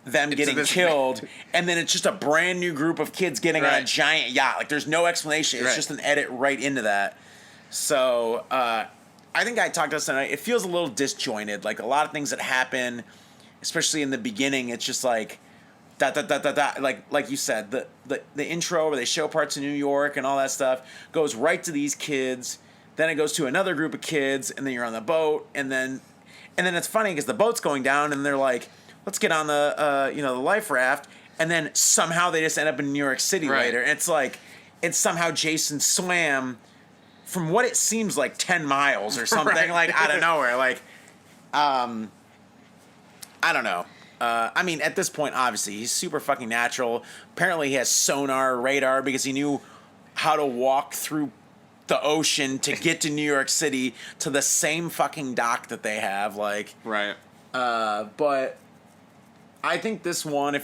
them getting killed, and then it's just a brand new group of kids getting on a giant yacht. Like, there's no explanation. It's just an edit right into that. So, I think I talked to us tonight. It feels a little disjointed. Like, a lot of things that happen, especially in the beginning, it's just like, like you said, the intro where they show parts of New York and all that stuff goes right to these kids. Then it goes to another group of kids, and then you're on the boat, and then it's funny because the boat's going down, and they're like, "Let's get on the the life raft," and then somehow they just end up in New York City later, and it's like somehow Jason swam from what it seems like 10 miles or something like out of nowhere, like I don't know. I mean, at this point, obviously he's super fucking natural. Apparently, he has sonar, radar because he knew how to walk through the ocean to get to New York City to the same fucking dock that they have, like. Right. But I think this one,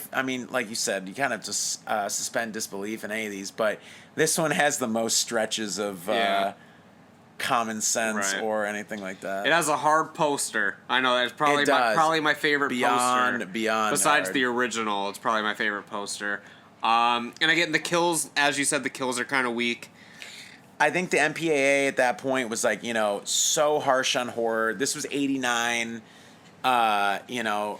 like you said, you kind of just suspend disbelief in any of these, but this one has the most stretches of common sense or anything like that. It has a hard poster. I know that's probably my favorite poster. Beyond. Besides hard. the original, it's probably my favorite poster. And again, the kills, as you said, the kills are kind of weak. I think the MPAA at that point was like, so harsh on horror. This was 89. Horror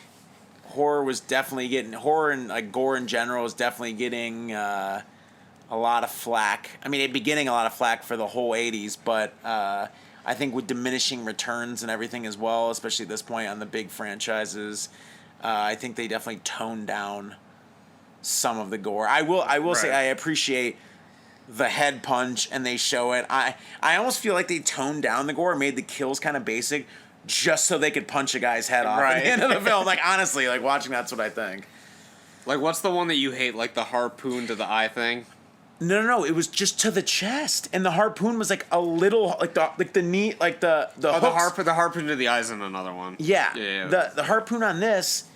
was definitely horror and like gore in general was definitely getting a lot of flack. I mean, it beginning a lot of flack for the whole 80s, but I think with diminishing returns and everything as well, especially at this point on the big franchises, I think they definitely toned down some of the gore. I will say I appreciate the head punch and they show it. I almost feel like they toned down the gore, made the kills kind of basic, just so they could punch a guy's head off at the end of the film. Like, honestly, like, watching that's what I think. Like, what's the one that you hate, like the harpoon to the eye thing? No, it was just to the chest, and the harpoon was like a little, the knee, like the harpoon to the eyes in another one. Yeah. The harpoon on this,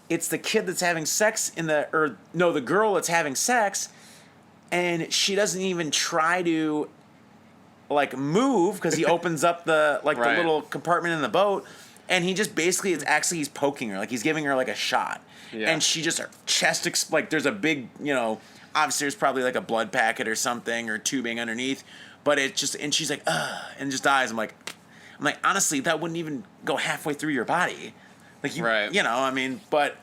it's the kid that's having sex the girl that's having sex, and she doesn't even try to like move because he opens up the the little compartment in the boat, and he just basically he's poking her, like he's giving her like a shot, and she just her chest there's a big obviously there's probably like a blood packet or something or tubing underneath, but it just and she's like and just dies. I'm like honestly that wouldn't even go halfway through your body, like but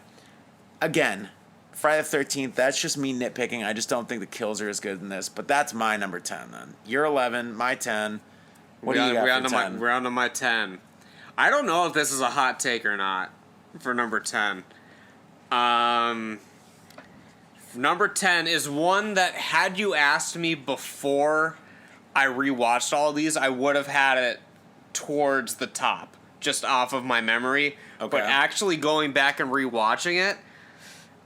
again. Friday the 13th, that's just me nitpicking. I just don't think the kills are as good in this. But that's my number 10 then. You're 11, my 10. What do you got for 10? We're on to my 10. I don't know if this is a hot take or not for number 10. Number 10 is one that had you asked me before I rewatched all these, I would have had it towards the top, just off of my memory. Okay. But actually going back and rewatching it,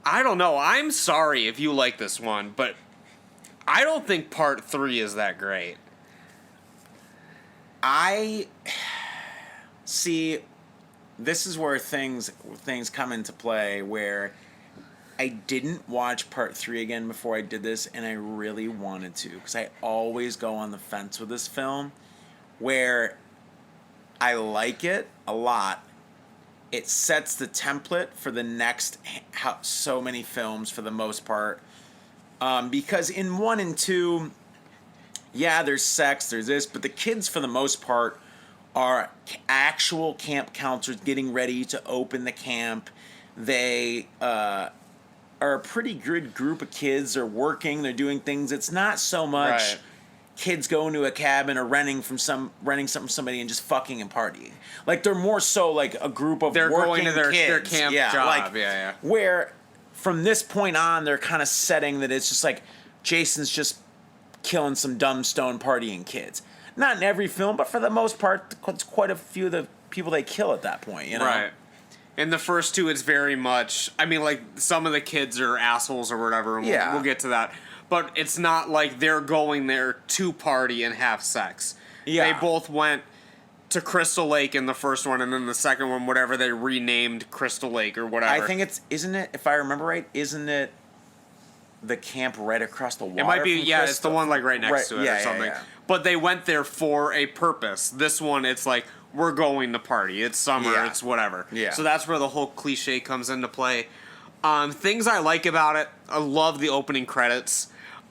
I don't know. I'm sorry if you like this one, but I don't think part 3 is that great. I see. This is where things come into play. Where I didn't watch part 3 again before I did this, and I really wanted to because I always go on the fence with this film. Where I like it a lot. It sets the template for the next so many films for the most part. Because in 1 and 2, there's sex, there's this, but the kids for the most part are actual camp counselors getting ready to open the camp. They are a pretty good group of kids. They're working, they're doing things. It's not so much kids going to a cabin or renting something from somebody and just fucking and partying. Like they're more so like a group of they're working going to their camp job. Where from this point on they're kind of setting that it's just like Jason's just killing some dumb stone partying kids. Not in every film, but for the most part, it's quite a few of the people they kill at that point. Right. In the first 2, it's very much. I mean, like some of the kids are assholes or whatever. And we'll get to that. But it's not like they're going there to party and have sex. Yeah. They both went to Crystal Lake in the first one, and then the second one, whatever, they renamed Crystal Lake or whatever. I think isn't it, if I remember right, isn't it the camp right across the water? It might be, it's the one like right next to it or something. Yeah. But they went there for a purpose. This one, it's like, we're going to party. It's summer, it's whatever. Yeah. So that's where the whole cliche comes into play. Things I like about it, I love the opening credits.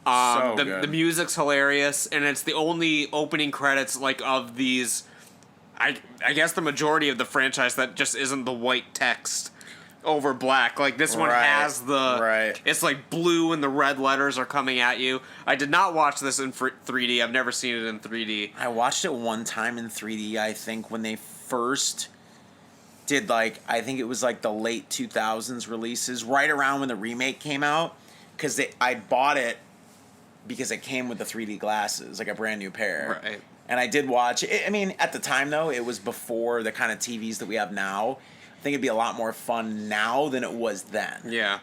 The music's hilarious, and it's the only opening credits like of these. I guess the majority of the franchise that just isn't the white text over black. Like this one has the. It's like blue and the red letters are coming at you. I did not watch this in 3D. I've never seen it in 3D. I watched it one time in 3D. I think when they first did I think it was like the late 2000s releases, right around when the remake came out, because I bought it. Because it came with the 3D glasses, like a brand new pair. Right. And I did watch it. I mean, at the time, though, it was before the kind of TVs that we have now. I think it'd be a lot more fun now than it was then. Yeah.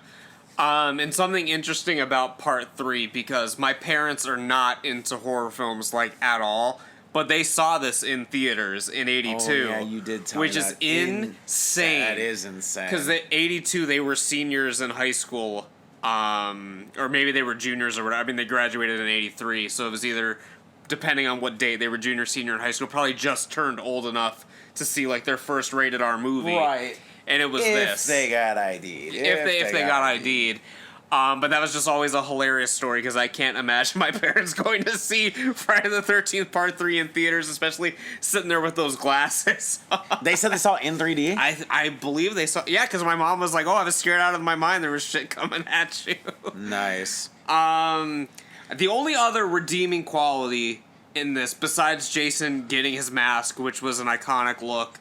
And something interesting about part 3, because my parents are not into horror films, like, at all. but they saw this in theaters in 82. Oh, yeah, you did tell me which is that. insane. That is insane. Because in 82, they were seniors in high school, or maybe they were juniors or whatever. I mean, they graduated in 83, so it was either, depending on what date, they were junior, senior in high school, probably just turned old enough to see, like, their first rated R movie. Right. And it was this. If they got ID'd. If they got ID'd. But that was just always a hilarious story because I can't imagine my parents going to see Friday the 13th Part 3 in theaters, especially sitting there with those glasses. They said they saw it in 3D? I believe they saw... Yeah, because my mom was like, oh, I was scared out of my mind. There was shit coming at you. Nice. The only other redeeming quality in this, besides Jason getting his mask, which was an iconic look,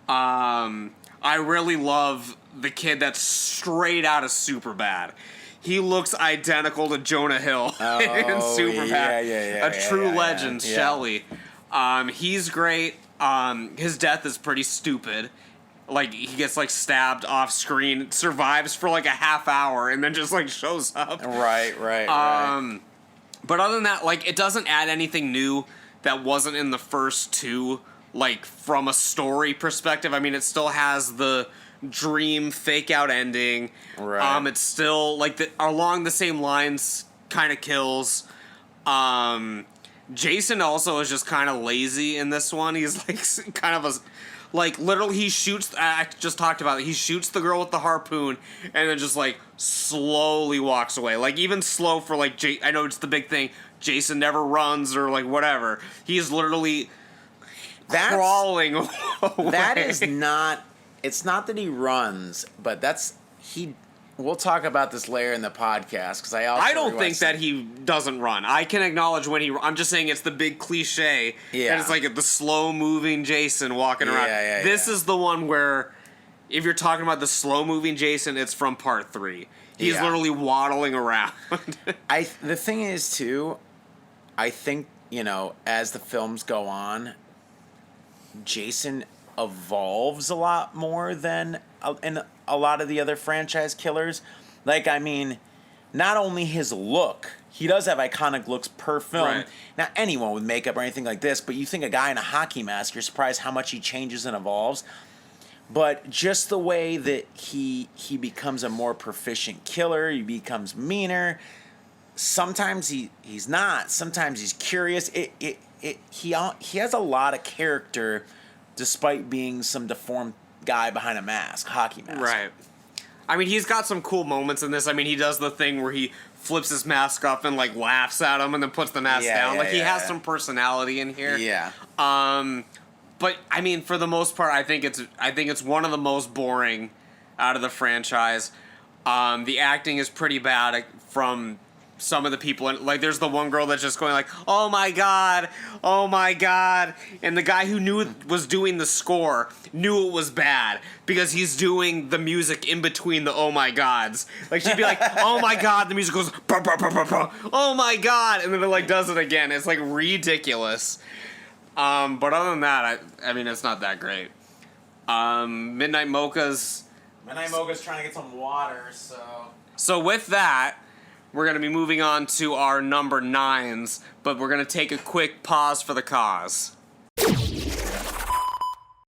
I really love the kid that's straight out of Superbad. He looks identical to Jonah Hill in Superbad. Yeah, a true legend, Shelley. He's great. His death is pretty stupid. Like, he gets, like, stabbed off screen, survives for, like, a half hour, and then just, like, shows up. Right. But other than that, like, it doesn't add anything new that wasn't in the first two, like, from a story perspective. I mean, it still has the dream fake-out ending. Right. It's still, like, along the same lines kind of kills. Jason also is just kind of lazy in this one. He's, like, kind of a... Like, literally, he shoots... I just talked about it. He shoots the girl with the harpoon and then just, like, slowly walks away. Like, even slow for, like... I know it's the big thing. Jason never runs or, like, whatever. He's literally crawling away. That is not... It's not that he runs, but that's... We'll talk about this later in the podcast, because I don't think that he doesn't run. I can acknowledge when he... I'm just saying it's the big cliche. Yeah. And it's like the slow-moving Jason walking around. This is the one where, if you're talking about the slow-moving Jason, it's from Part 3. He's literally waddling around. The thing is, too, I think, as the films go on, Jason evolves a lot more than in a lot of the other franchise killers. Like, I mean, not only his look, he does have iconic looks per film. Right. Not anyone with makeup or anything like this, but you think a guy in a hockey mask, you're surprised how much he changes and evolves. But just the way that he becomes a more proficient killer, he becomes meaner. Sometimes he's not. Sometimes he's curious. He has a lot of character, despite being some deformed guy behind a mask, hockey mask. Right. I mean, he's got some cool moments in this. I mean, he does the thing where he flips his mask up and, like, laughs at him and then puts the mask down. He has some personality in here. Yeah. But I mean, for the most part, I think it's one of the most boring out of the franchise. The acting is pretty bad from some of the people. And, like, there's the one girl that's just going like, oh my god, and the guy who was doing the score knew it was bad because he's doing the music in between the oh my gods. Like, she'd be like, oh my god, the music goes bah, bah, bah, bah, bah. Oh my god, and then it, like, does it again. It's, like, ridiculous. But other than that, I mean, it's not that great. Midnight Mocha's trying to get some water, So with that, we're going to be moving on to our number 9s, but we're going to take a quick pause for the cause.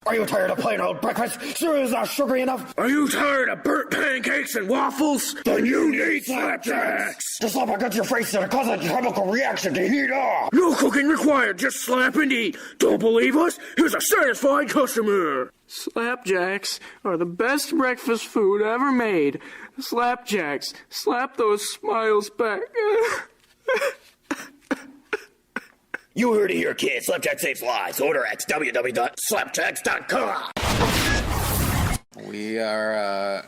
Are you tired of plain old breakfast? Cereal is not sugary enough? Are you tired of burnt pancakes and waffles? Then you need slapjacks! The slap against your face that causes a chemical reaction to heat up! No cooking required, just slap and eat. Don't believe us? Here's a satisfied customer. Slapjacks are the best breakfast food ever made. Slapjacks, slap those smiles back. You heard it here, kids. Slapjack saves lives. Order at www.slapjacks.com. We are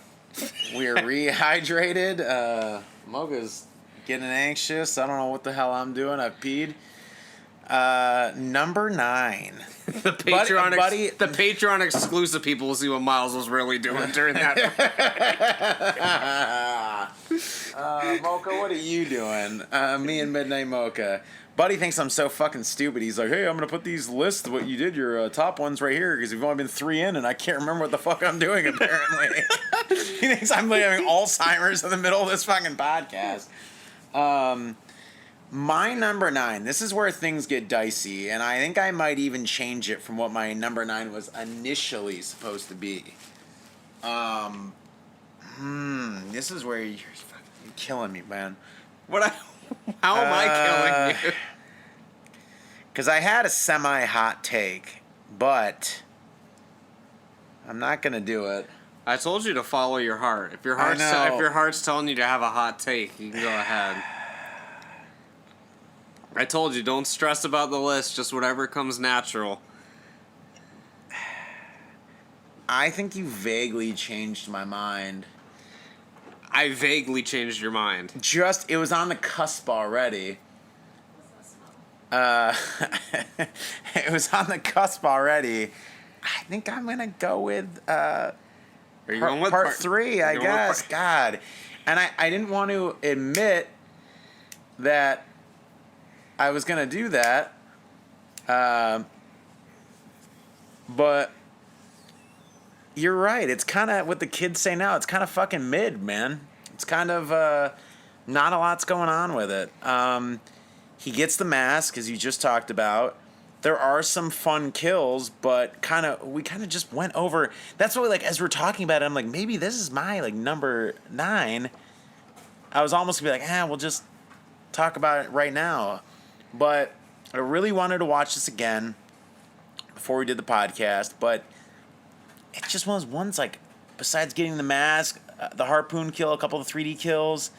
rehydrated. Mocha's getting anxious. I don't know what the hell I'm doing. I've peed. Number 9. The Patreon exclusive people will see what Miles was really doing during that. Mocha, what are you doing? Me and Midnight Mocha. Buddy thinks I'm so fucking stupid. He's like, hey, I'm going to put these lists, what you did, your top ones right here, because we've only been 3 in, and I can't remember what the fuck I'm doing, apparently. He thinks I'm like having Alzheimer's in the middle of this fucking podcast. My number 9, this is where things get dicey, and I think I might even change it from what my number 9 was initially supposed to be. This is where you're killing me, man. How am I killing you? Because I had a semi-hot take, but I'm not going to do it. I told you to follow your heart. If your heart's telling you to have a hot take, you can go ahead. I told you, don't stress about the list, just whatever comes natural. I think you vaguely changed my mind. I vaguely changed your mind. It was on the cusp already. It was on the cusp already. I think I'm going to go with... Are you going with part 3, I guess. God. And I didn't want to admit that I was going to do that. But you're right. It's kind of what the kids say now. It's kind of fucking mid, man. It's kind of not a lot's going on with it. He gets the mask, as you just talked about. There are some fun kills, but we kind of just went over. That's why, like, as we're talking about it, I'm like, maybe this is my, like, number 9. I was almost gonna be like, we'll just talk about it right now. But I really wanted to watch this again before we did the podcast. But it's just one of those ones, like, besides getting the mask, the harpoon kill, a couple of 3D kills,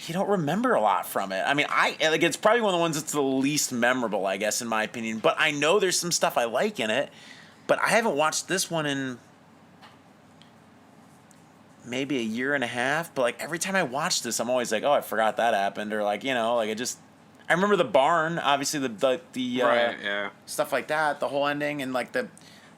you don't remember a lot from it. I mean, it's probably one of the ones that's the least memorable, I guess, in my opinion. But I know there's some stuff I like in it. But I haven't watched this one in maybe a year and a half. But, like, every time I watch this, I'm always like, oh, I forgot that happened. Or, like, I remember the barn, obviously, the right, yeah, stuff like that, the whole ending, and, like, the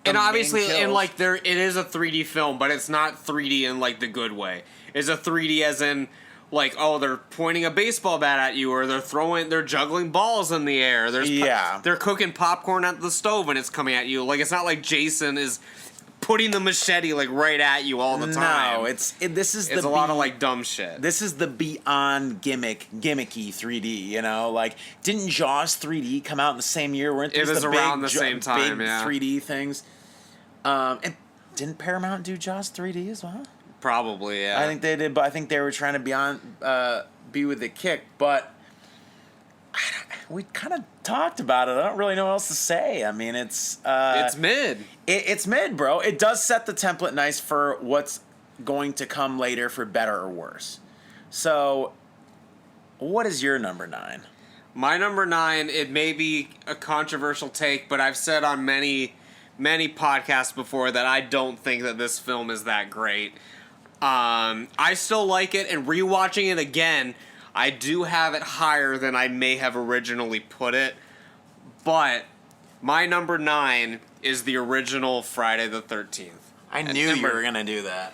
and obviously, kills. and, like, it is a 3D film, but it's not 3D in, like, the good way. It's a 3D as in, like, oh, they're pointing a baseball bat at you, or they're juggling balls in the air. They're cooking popcorn at the stove and it's coming at you. Like, it's not like Jason is putting the machete, like, right at you all the time. No, it's a lot of, like, dumb shit. This is the beyond gimmicky 3D, you know? Like, didn't Jaws 3D come out in the same year? Weren't these it was around the same time, big yeah. 3D things? And didn't Paramount do Jaws 3D as well? Probably, yeah. I think they did, but I think they were trying to be with the kick. But we kind of talked about it. I don't really know what else to say. I mean, it's mid. It's mid, bro. It does set the template nice for what's going to come later, for better or worse. So, what is your number 9? My number 9, it may be a controversial take, but I've said on many podcasts before that I don't think that this film is that great. I still like it, and rewatching it again, I do have it higher than I may have originally put it. But my number 9 is the original Friday the 13th. I knew you were going to do that.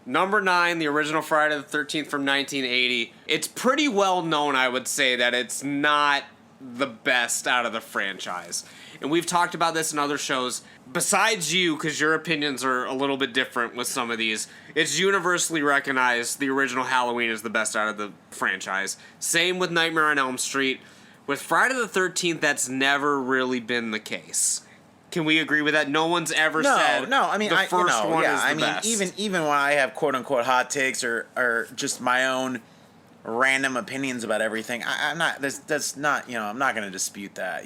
Number 9, the original Friday the 13th from 1980. It's pretty well known, I would say, that it's not the best out of the franchise. And we've talked about this in other shows. Besides you, because your opinions are a little bit different with some of these, it's universally recognized the original Halloween is the best out of the franchise. Same with Nightmare on Elm Street. With Friday the 13th, that's never really been the case. Can we agree with that? No one's ever said I mean, the first one is the best. Even when I have quote-unquote hot takes or just my own random opinions about everything, I'm not. That's not. I'm not going to dispute that.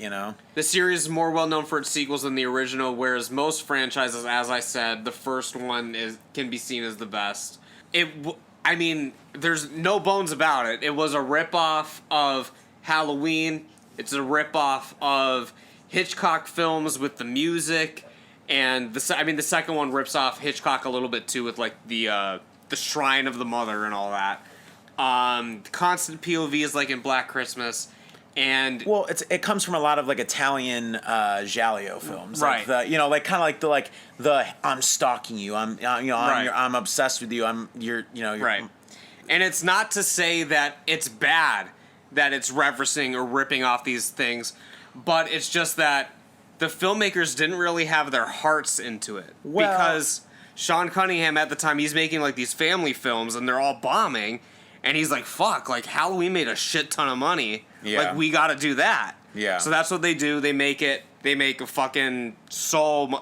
The series is more well known for its sequels than the original, whereas most franchises, as I said, the first one can be seen as the best. I mean, there's no bones about it. It was a ripoff of Halloween. It's a ripoff of Hitchcock films with the music, and the second one rips off Hitchcock a little bit too, with like the Shrine of the Mother and all that. Constant POVs like in Black Christmas, and it comes from a lot of like Italian giallo films, right? Like the I'm stalking you, I'm obsessed with you, you're right. And it's not to say that it's bad that it's referencing or ripping off these things, but it's just that the filmmakers didn't really have their hearts into it, because Sean Cunningham at the time, he's making like these family films and they're all bombing. And he's like, fuck, like, Halloween made a shit ton of money. Yeah. Like, we gotta do that. Yeah. So that's what they do. They make a fucking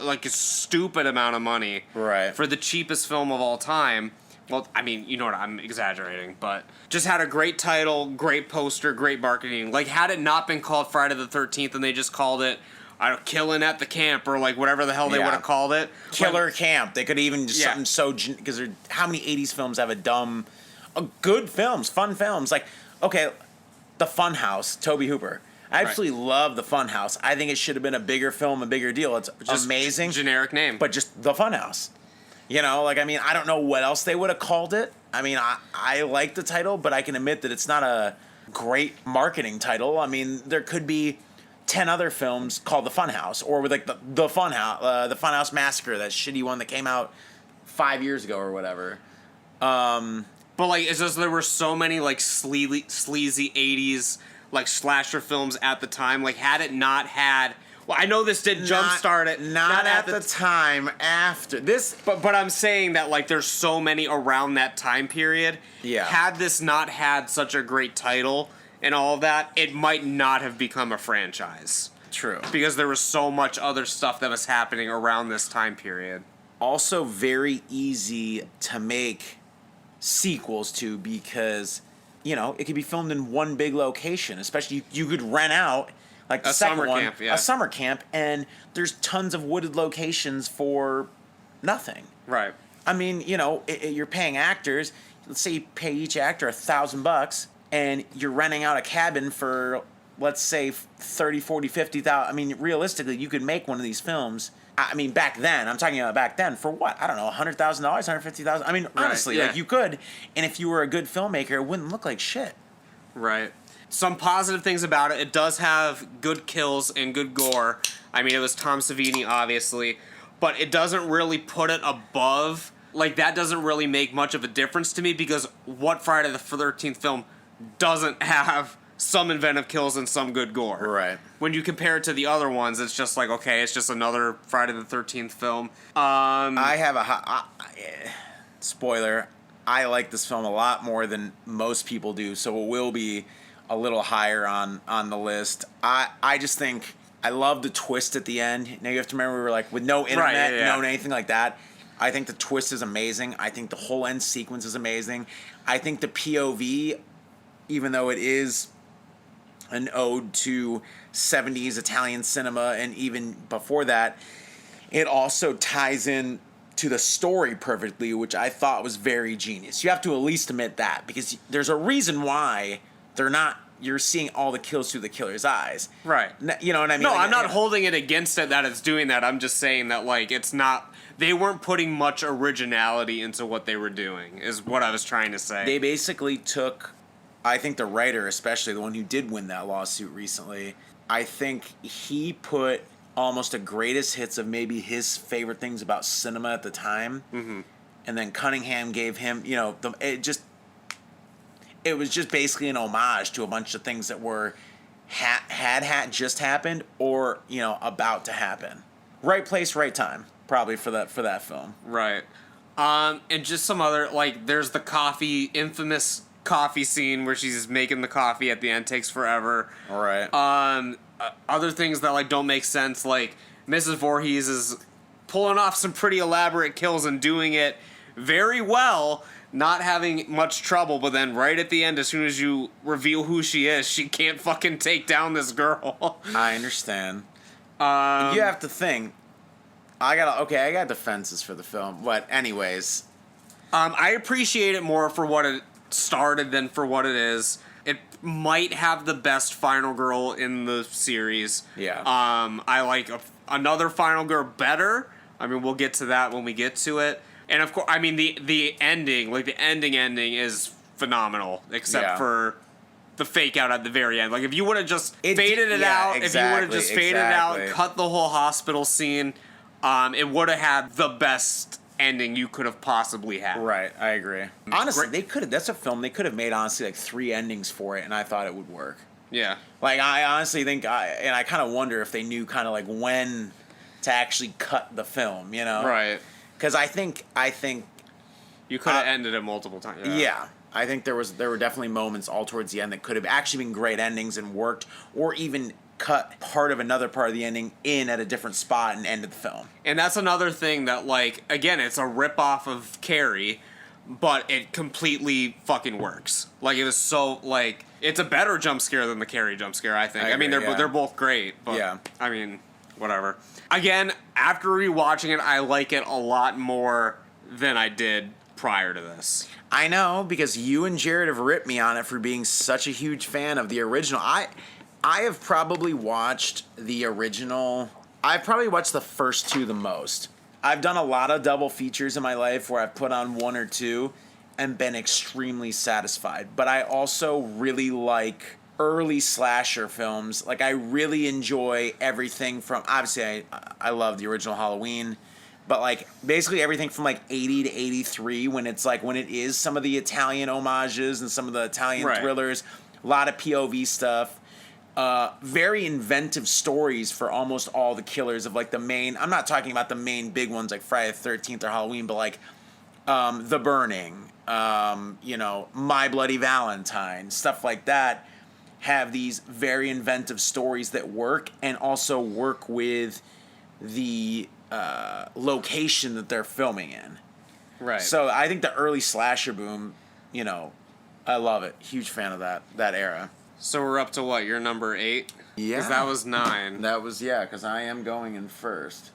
like a stupid amount of money. Right. For the cheapest film of all time. Well, I mean, you know what, I'm exaggerating, but just had a great title, great poster, great marketing. Like, had it not been called Friday the 13th and they just called it, Killing at the Camp, or like whatever the hell they would have called it. Killer Camp. They could even just something so... Because how many 80s films have good films, fun films? Like, okay, The Funhouse, Tobe Hooper. I absolutely love The Funhouse. I think it should have been a bigger film, a bigger deal. It's just amazing. Generic name. But just The Funhouse. You know, like, I mean, I don't know what else they would have called it. I mean, I like the title, but I can admit that it's not a great marketing title. I mean, there could be 10 other films called The Funhouse, or with like the Funhouse Massacre, that shitty one that came out 5 years ago or whatever. But like, it's just there were so many like sleazy 80s like slasher films at the time. Like, had it not had... Well, I know this did jumpstart it. Not at the time. After this, but I'm saying that like there's so many around that time period. Yeah. Had this not had such a great title and all of that, it might not have become a franchise. True. Because there was so much other stuff that was happening around this time period. Also, very easy to make sequels to, because, you know, it could be filmed in one big location. Especially, you could rent out. Like the second one, a summer camp, and there's tons of wooded locations for nothing. Right. I mean, you know, you're paying actors. Let's say you pay each actor $1,000, and you're renting out a cabin for, let's say, 30, 40, 50,000. I mean, realistically, you could make one of these films. I mean, back then, I'm talking about back then, for what? I don't know, $100,000, $150,000. I mean, honestly, like, you could. And if you were a good filmmaker, it wouldn't look like shit. Right. Some positive things about it. It does have good kills and good gore. I mean, it was Tom Savini, obviously. But it doesn't really put it above. Like, that doesn't really make much of a difference to me, because what Friday the 13th film doesn't have some inventive kills and some good gore? Right. When you compare it to the other ones, it's just like, okay, it's just another Friday the 13th film. I have spoiler, I like this film a lot more than most people do, so it will be a little higher on the list. I just think I love the twist at the end. Now you have to remember, we were like, with no internet, no anything like that. I think the twist is amazing. I think the whole end sequence is amazing. I think the POV, even though it is an ode to 70s Italian cinema and even before that, it also ties in to the story perfectly, which I thought was very genius. You have to at least admit that, because there's a reason why you're seeing all the kills through the killer's eyes. Right. You know what I mean? No, like, I'm not holding it against it that it's doing that. I'm just saying that, like, it's not... They weren't putting much originality into what they were doing, is what I was trying to say. They basically took... I think the writer, especially the one who did win that lawsuit recently, I think he put almost a greatest hits of maybe his favorite things about cinema at the time. Mm-hmm. And then Cunningham gave him, you know, it was just basically an homage to a bunch of things that were had just happened, or, you know, about to happen. Right place, right time, probably for that film. Right. And just some other, like, there's the infamous coffee scene where she's making the coffee at the end, takes forever. All right. Other things that, like, don't make sense, like Mrs. Voorhees is pulling off some pretty elaborate kills and doing it very well, not having much trouble, but then right at the end, as soon as you reveal who she is, she can't fucking take down this girl. I understand. You have to think. I got defenses for the film, but anyways. I appreciate it more for what it started than for what it is. It might have the best final girl in the series. Yeah. I like another final girl better. I mean, we'll get to that when we get to it. And of course, I mean, the ending, like the ending is phenomenal, except for the fake out at the very end. Like, if you would have just faded it out, if you would have just faded it out, cut the whole hospital scene, it would have had the best ending you could have possibly had. Right, I agree. Honestly, that's a film they could have made, honestly, like 3 endings for it, and I thought it would work. Yeah. Like, I honestly think, and I kind of wonder if they knew kind of like when to actually cut the film, you know? Right. Because I think you could have ended it multiple times. Yeah. I think there were definitely moments all towards the end that could have actually been great endings and worked, or even cut part of another part of the ending in at a different spot and ended the film. And that's another thing that, like, again, it's a ripoff of Carrie, but it completely fucking works. Like, it was so, like, it's a better jump scare than the Carrie jump scare, I think. I mean, they're both great, but, yeah. I mean, whatever. Again, after rewatching it, I like it a lot more than I did prior to this. I know, because you and Jared have ripped me on it for being such a huge fan of the original. I have probably watched the original. I've probably watched the first two the most. I've done a lot of double features in my life where I've put on one or two and been extremely satisfied. But I also really like early slasher films. Like, I really enjoy everything from, obviously I love the original Halloween, but like basically everything from like 80 to 83 when it is some of the Italian homages and some of the Italian thrillers, a lot of POV stuff. Very inventive stories for almost all the killers of like the main. I'm not talking about the main big ones like Friday the 13th or Halloween, but like The Burning, My Bloody Valentine, stuff like that. Have these very inventive stories that work and also work with the location that they're filming in. Right. So I think the early slasher boom, I love it. Huge fan of that era. So we're up to what? You're number 8? Yeah. Because that was 9. That was, because I am going in first.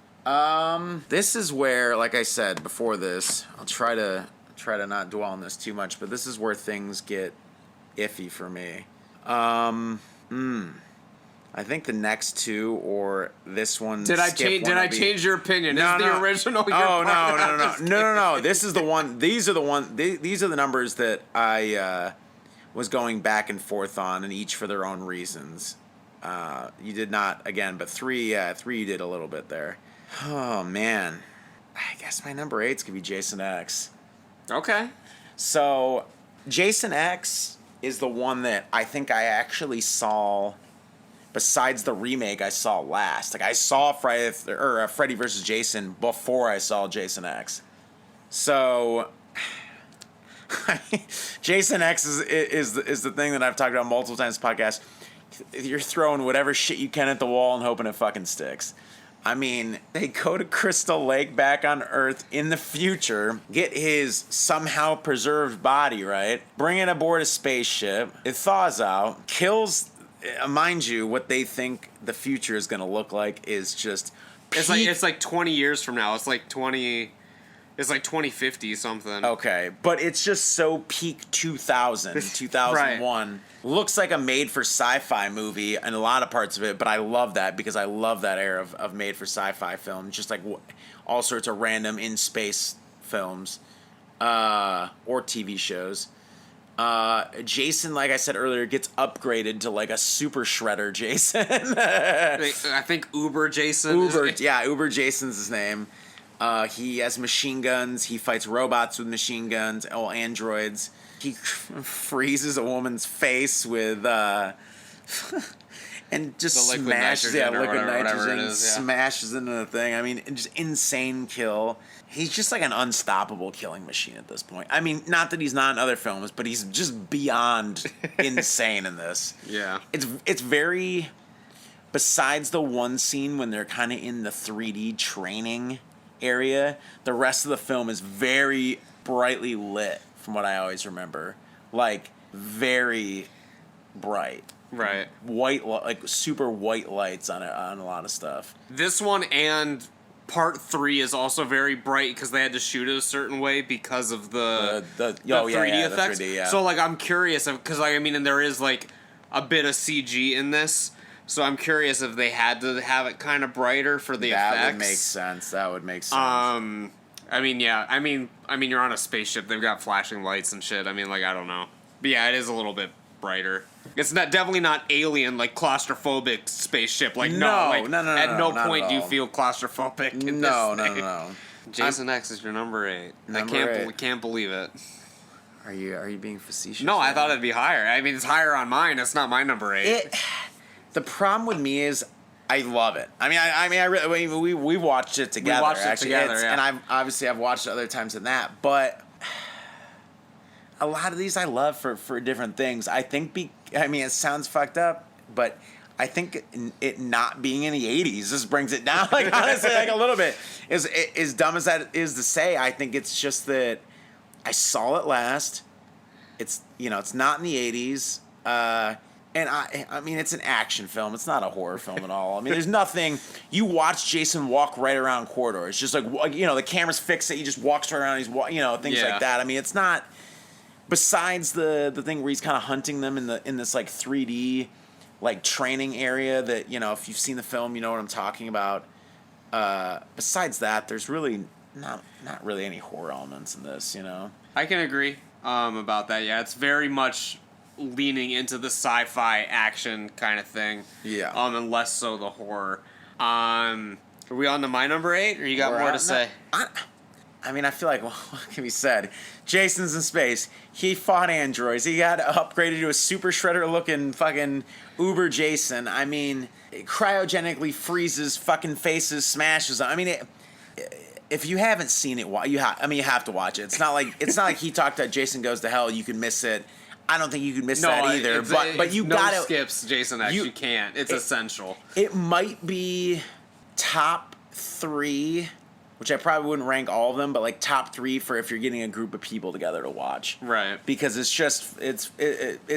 This is where, like I said before this, I'll try to not dwell on this too much, but this is where things get iffy for me. I think the next two or this one. Did I change your opinion? No, is the original your no. This is the one. These are the numbers that I was going back and forth on, and each for their own reasons. You did not again, but 3 you did a little bit there. Oh man, I guess my number 8's could be Jason X. Okay. So Jason X is the one that I think I actually saw. Besides the remake, I saw last. Like I saw Freddy vs. Jason before I saw Jason X. So Jason X is the thing that I've talked about multiple times in this podcast. You're throwing whatever shit you can at the wall and hoping it fucking sticks. I mean, they go to Crystal Lake back on Earth in the future, get his somehow preserved body, right? Bring it aboard a spaceship. It thaws out, kills. Mind you, what they think the future is going to look like is just peak. It's like 20 years from now. It's like 2050 something. Okay, but it's just so peak 2000, 2001. Right. Looks like a made-for sci-fi movie in a lot of parts of it, but I love that because I love that era of made-for sci-fi film. Just like all sorts of random in-space films or TV shows. Jason, like I said earlier, gets upgraded to like a super shredder Jason. I think Uber Jason. Uber Jason's his name. He has machine guns. He fights robots with machine guns. Androids. He freezes a woman's face with and just smashes liquid nitrogen, smashes into the thing. I mean, just insane kill. He's just like an unstoppable killing machine at this point. I mean, not that he's not in other films, but he's just beyond insane in this. Yeah. It's very, besides the one scene when they're kind of in the 3D training area, the rest of the film is very brightly lit from what I always remember. Like, very bright. Right. White, like super white lights on a lot of stuff. This one and Part 3 is also very bright because they had to shoot it a certain way because of the 3D effects. The 3D, yeah. So, like, I'm curious because, like, I mean, and there is like a bit of CG in this. So I'm curious if they had to have it kind of brighter for the effects. That would make sense. I mean, yeah. I mean, you're on a spaceship. They've got flashing lights and shit. I mean, like, I don't know. But yeah, it is a little bit brighter. It's definitely not alien, like claustrophobic spaceship. Like no. At no point do you feel claustrophobic. In No. Jason X is your number 8. I can't believe it. Are you being facetious? No, I thought it'd be higher. I mean, it's higher on mine. It's not my number 8. The problem with me is I love it. We watched it together. And I've watched it other times than that, but a lot of these I love for different things. I think, it sounds fucked up, but I think it not being in the 80s just brings it down, like, honestly, like, a little bit. As dumb as that is to say, I think it's just that I saw it last. It's, it's not in the 80s. And I mean, it's an action film. It's not a horror film at all. I mean, there's nothing. You watch Jason walk right around corridors. Just like, the camera's fixed. He just walks right around. He's, things like that. I mean, it's not. Besides the thing where he's kind of hunting them in this like 3D, like training area that if you've seen the film, you know what I'm talking about. Besides that, there's really not really any horror elements in this. I can agree about that. Yeah, it's very much leaning into the sci-fi action kind of thing. Yeah. And less so the horror. Are we on to my number 8, or you got more to say? I mean, I feel like, what can be said? Jason's in space. He fought androids. He got upgraded to a super shredder-looking fucking Uber Jason. I mean, cryogenically freezes fucking faces, smashes them. I mean, if you haven't seen it, you have to watch it. It's not like he talked about Jason Goes to Hell. You can miss it. I don't think you could miss that either. But you gotta skips, Jason X. You can't. It's essential. It might be top 3, which I probably wouldn't rank all of them, but like top 3 for if you're getting a group of people together to watch. Right. Because it's just it's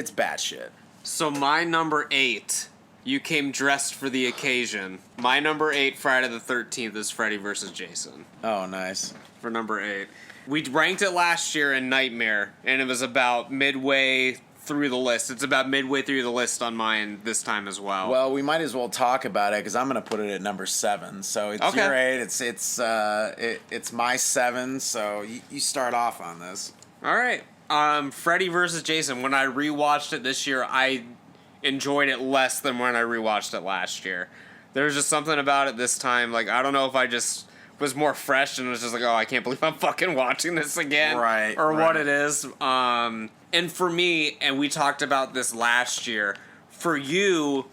bad shit. So my number 8, you came dressed for the occasion. My number 8, Friday the 13th, is Freddy vs. Jason. Oh, nice. For number 8. We ranked it last year in Nightmare, and it was about midway through the list. It's about midway through the list on mine this time as well. Well, we might as well talk about it because I'm going to put it at number 7. So it's okay. Your 8. It's my 7. So you start off on this. All right. Freddy vs. Jason. When I rewatched it this year, I enjoyed it less than when I rewatched it last year. There's just something about it this time. Like, I don't know if I just was more fresh and was just like, oh, I can't believe I'm fucking watching this again. Right. Or what it is. And for me, and we talked about this last year, for you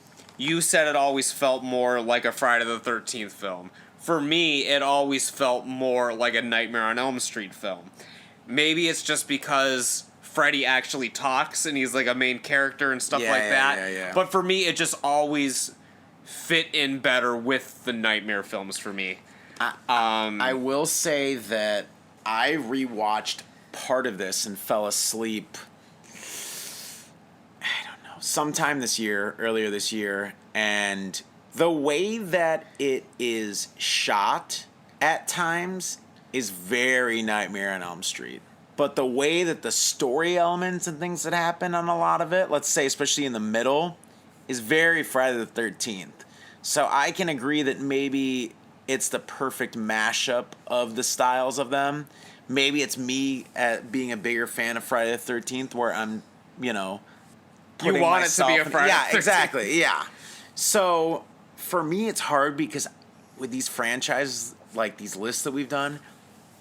said it always felt more like a Friday the 13th film. For me, it always felt more like a Nightmare on Elm Street film. Maybe it's just because Freddy actually talks and he's like a main character and stuff like that. Yeah. But for me, it just always fit in better with the Nightmare films for me. I will say that I rewatched part of this and fell asleep, I don't know, sometime earlier this year, and the way that it is shot at times is very Nightmare on Elm Street. But the way that the story elements and things that happen on a lot of it, let's say especially in the middle, is very Friday the 13th. So I can agree that maybe it's the perfect mashup of the styles of them. Maybe it's me being a bigger fan of Friday the 13th, where I'm, you want it to be a Friday the 13th. Yeah, exactly, yeah. So for me, it's hard because with these franchises, like these lists that we've done,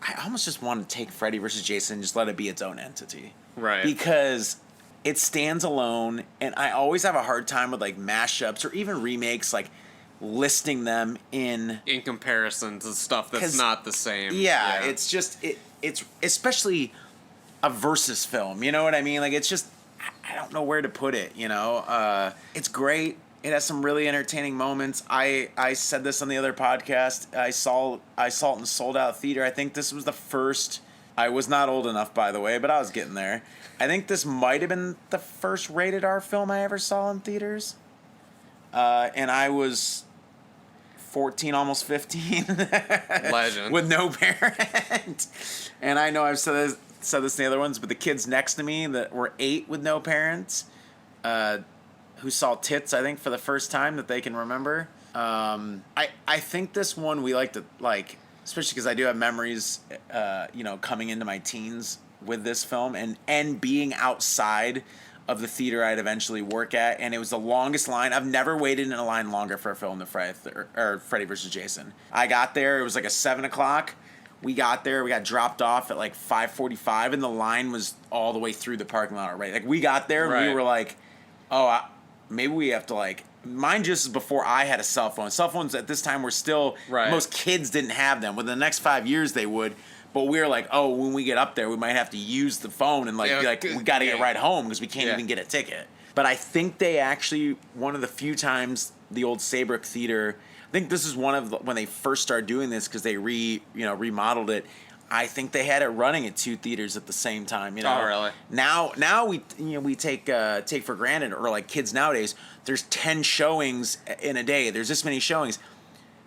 I almost just want to take Freddy vs. Jason and just let it be its own entity. Right. Because it stands alone, and I always have a hard time with like mashups or even remakes, like listing them in comparison to stuff that's not the same. Yeah, it's just it's especially a versus film. You know what I mean? Like, it's just, I don't know where to put it. It's great. It has some really entertaining moments. I said this on the other podcast. I saw it in sold out theater. I think this was the first. I was not old enough, by the way, but I was getting there. I think this might have been the first rated R film I ever saw in theaters. And I was 14, almost 15. Legend. With no parent. And I know I've said this in the other ones, but the kids next to me that were 8 with no parents, who saw tits, I think, for the first time that they can remember. I think this one we like to, especially because I do have memories, coming into my teens with this film and being outside of the theater I'd eventually work at, and it was the longest line. I've never waited in a line longer for a film than Freddy vs. Jason. I got there, it was like a 7 o'clock. We got there, we got dropped off at like 5:45, and the line was all the way through the parking lot already. Like, we got there, and we were like, maybe we have to mine just is before I had a cell phone. Cell phones at this time were still, most kids didn't have them. Within the next 5 years they would, But we were like, oh, when we get up there, we might have to use the phone and like be like, we got to get right home because we can't even get a ticket. But I think they actually, one of the few times the old Saybrook Theater, I think this is one of the, when they first started doing this because they remodeled it. I think they had it running at 2 theaters at the same time. You know, oh really? Now we take for granted, or like kids nowadays, there's 10 showings in a day. There's this many showings.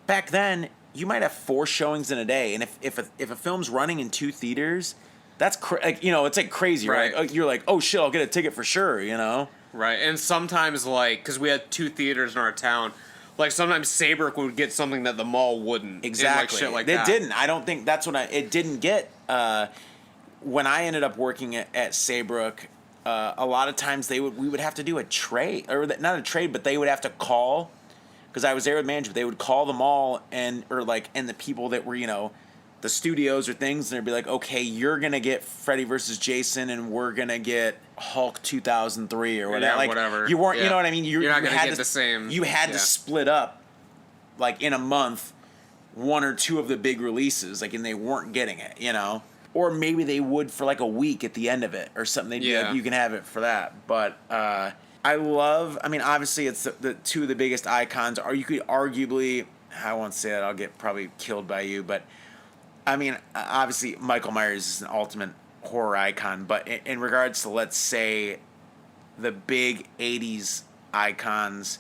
Back then, you might have 4 showings in a day, and if a film's running in 2 theaters, that's it's like crazy, right? You're like, oh shit, I'll get a ticket for sure, you know? Right, and sometimes like because we had 2 theaters in our town. Like, sometimes Saybrook would get something that the mall wouldn't. Exactly. And, like, shit like it that. didn't. I don't think that's it didn't get. When I ended up working at Saybrook, a lot of times we would have to do a trade, or not a trade, but they would have to call, because I was there with management. They would call the mall and the people that were, the studios or things, and they'd be like, okay, you're going to get Freddy vs. Jason, and we're going to get Hulk 2003 or whatever. Yeah, like, whatever. You weren't, you know what I mean? You're not going to get the same. You had to split up, like, in a month, 1 or 2 of the big releases, like, and they weren't getting it, Or maybe they would for, like, a week at the end of it or something. They'd be like, you can have it for that. But obviously it's the 2 of the biggest icons. Or you could arguably, I won't say that, I'll get probably killed by you, but obviously Michael Myers is an ultimate horror icon, but in regards to, let's say, the big 80s icons,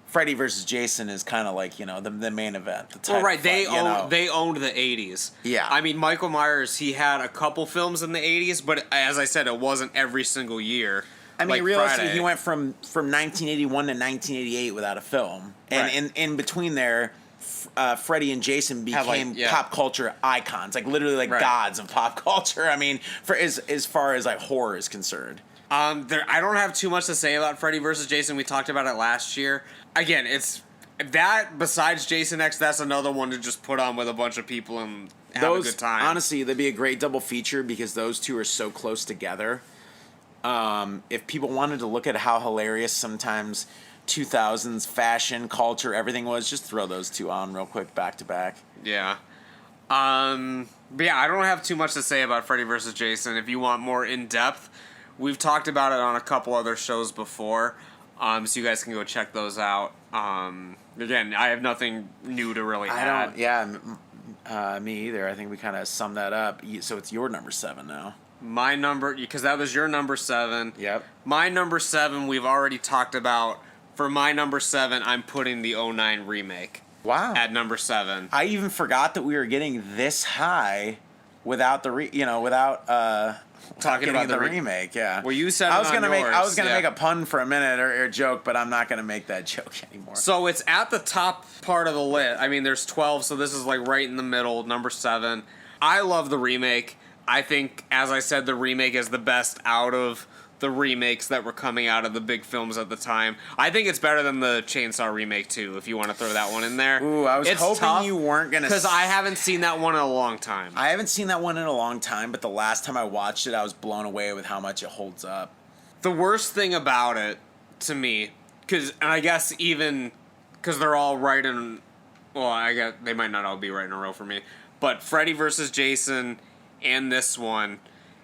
Freddy vs. Jason is kind of like, the main event. Well, right, they owned the 80s. Yeah. I mean, Michael Myers, he had a couple films in the 80s, but as I said, it wasn't every single year. I mean, like realistically, Friday. he went from 1981 to 1988 without a film. And in between there, Freddy and Jason became pop culture icons, like literally gods of pop culture. I mean, for as far as like horror is concerned. I don't have too much to say about Freddy vs. Jason. We talked about it last year. Again, it's that besides Jason X, that's another one to just put on with a bunch of people and have a good time. Honestly, they'd be a great double feature because those 2 are so close together. If people wanted to look at how hilarious sometimes 2000s fashion, culture, everything was, just throw those 2 on real quick back to back. Yeah. But yeah, I don't have too much to say about Freddy vs. Jason. If you want more in-depth, we've talked about it on a couple other shows before, so you guys can go check those out. Again, I have nothing new to really add. Me either. I think we kind of summed that up. So it's your number 7 now. My number, because that was your number 7. Yep. My number 7, we've already talked about. For my number 7, I'm putting the 09 remake. Wow. At number 7. I even forgot that we were getting this high without the talking about the remake. Yeah. Well, you said I was gonna yours, make a pun for a minute or a joke, but I'm not gonna make that joke anymore. So it's at the top part of the list. I mean, there's 12, so this is like right in the middle, number 7. I love the remake. I think, as I said, the remake is the best out of the remakes that were coming out of the big films at the time. I think it's better than the Chainsaw remake, too, if you want to throw that one in there. Ooh, I was hoping you weren't going to... Because I haven't seen that one in a long time. I haven't seen that one in a long time, but the last time I watched it, I was blown away with how much it holds up. The worst thing about it, to me, and I guess even... Because they're all right in... Well, I guess they might not all be right in a row for me. But Freddy vs. Jason and this one,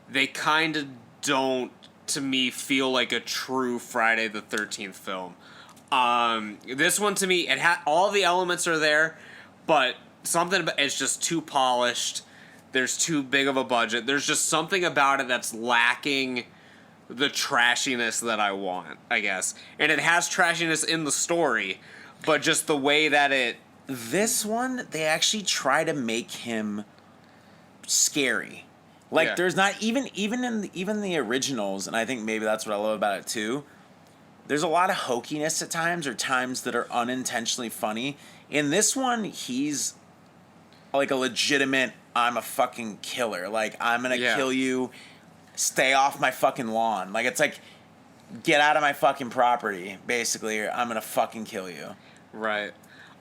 they kind of don't, to me, feel like a true Friday the 13th film. This one, to me, all the elements are there, but something about it's just too polished. There's too big of a budget. There's just something about it that's lacking the trashiness that I want, I guess. And it has trashiness in the story, but just the way that it... This one, they actually try to make him scary. Like, there's not even in the originals, and I think maybe that's what I love about it too. There's a lot of hokiness at times, or times that are unintentionally funny. In this one, he's like a legitimate, I'm a fucking killer. Like, I'm gonna kill you. Stay off my fucking lawn. Like, it's like, get out of my fucking property, basically, or I'm gonna fucking kill you. Right.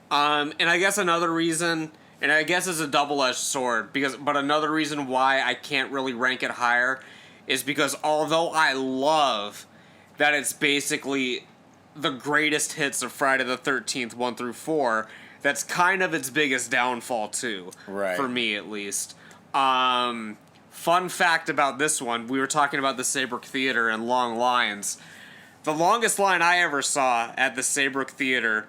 And I guess another reason... And I guess it's a double-edged sword, but another reason why I can't really rank it higher is because although I love that it's basically the greatest hits of Friday the 13th 1 through 4, that's kind of its biggest downfall too, right. For me at least. Fun fact about this one, we were talking about the Saybrook Theater and long lines. The longest line I ever saw at the Saybrook Theater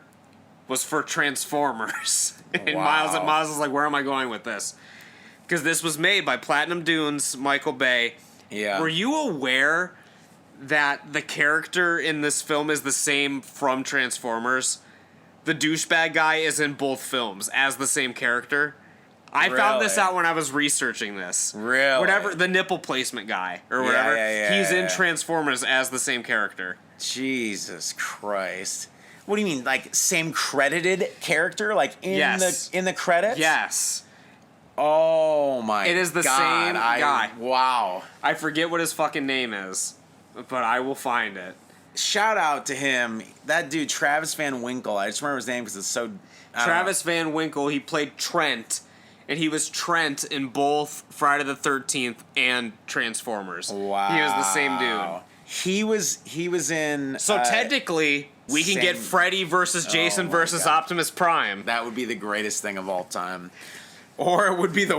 was for Transformers. And Wow. Miles was like, where am I going with this? Because this was made by Platinum Dunes, Michael Bay. Yeah. Were you aware that the character in this film is the same from Transformers? The douchebag guy is in both films as the same character. I found this Really? out when I was researching this. Really? Whatever, the nipple placement guy or whatever. yeah, he's in yeah. Transformers as the same character. Jesus Christ. What do you mean, like same credited character, like in Yes. the credits? Yes. Oh my. It is the God, same guy. Wow. I forget what his fucking name is, but I will find it. Shout out to him, that dude Travis Van Winkle. I just remember his name because it's so. I don't Travis Van Winkle, he played Trent, and he was Trent in both Friday the 13th and Transformers. know. Wow. He was the same dude. He was in. So technically, we can get same- Freddy versus Jason my versus God. Optimus Prime. That would be the greatest thing of all time. Or it would be the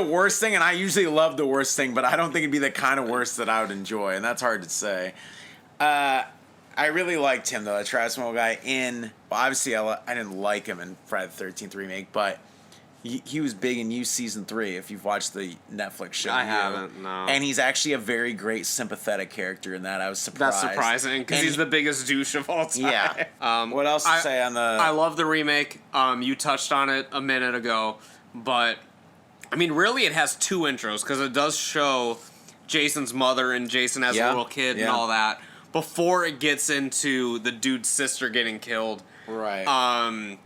worst thing, and I usually love the worst thing, but I don't think it'd be the kind of worst that I would enjoy, and that's hard to say. I really liked him though, that Travis Winkle guy. Obviously I didn't like him in Friday the 13th remake, but he was big in You Season 3. If you've watched the Netflix show, I You. haven't, no. And he's actually a very great sympathetic character in that. I was surprised. That's surprising because And he's the biggest douche of all time. Yeah. What else to say on the? I love the remake. You touched on it a minute ago, but I mean, really, it has two intros because it does show Jason's mother and Jason as a Yeah, little kid and yeah. all that before it gets into the dude's sister getting killed. Right.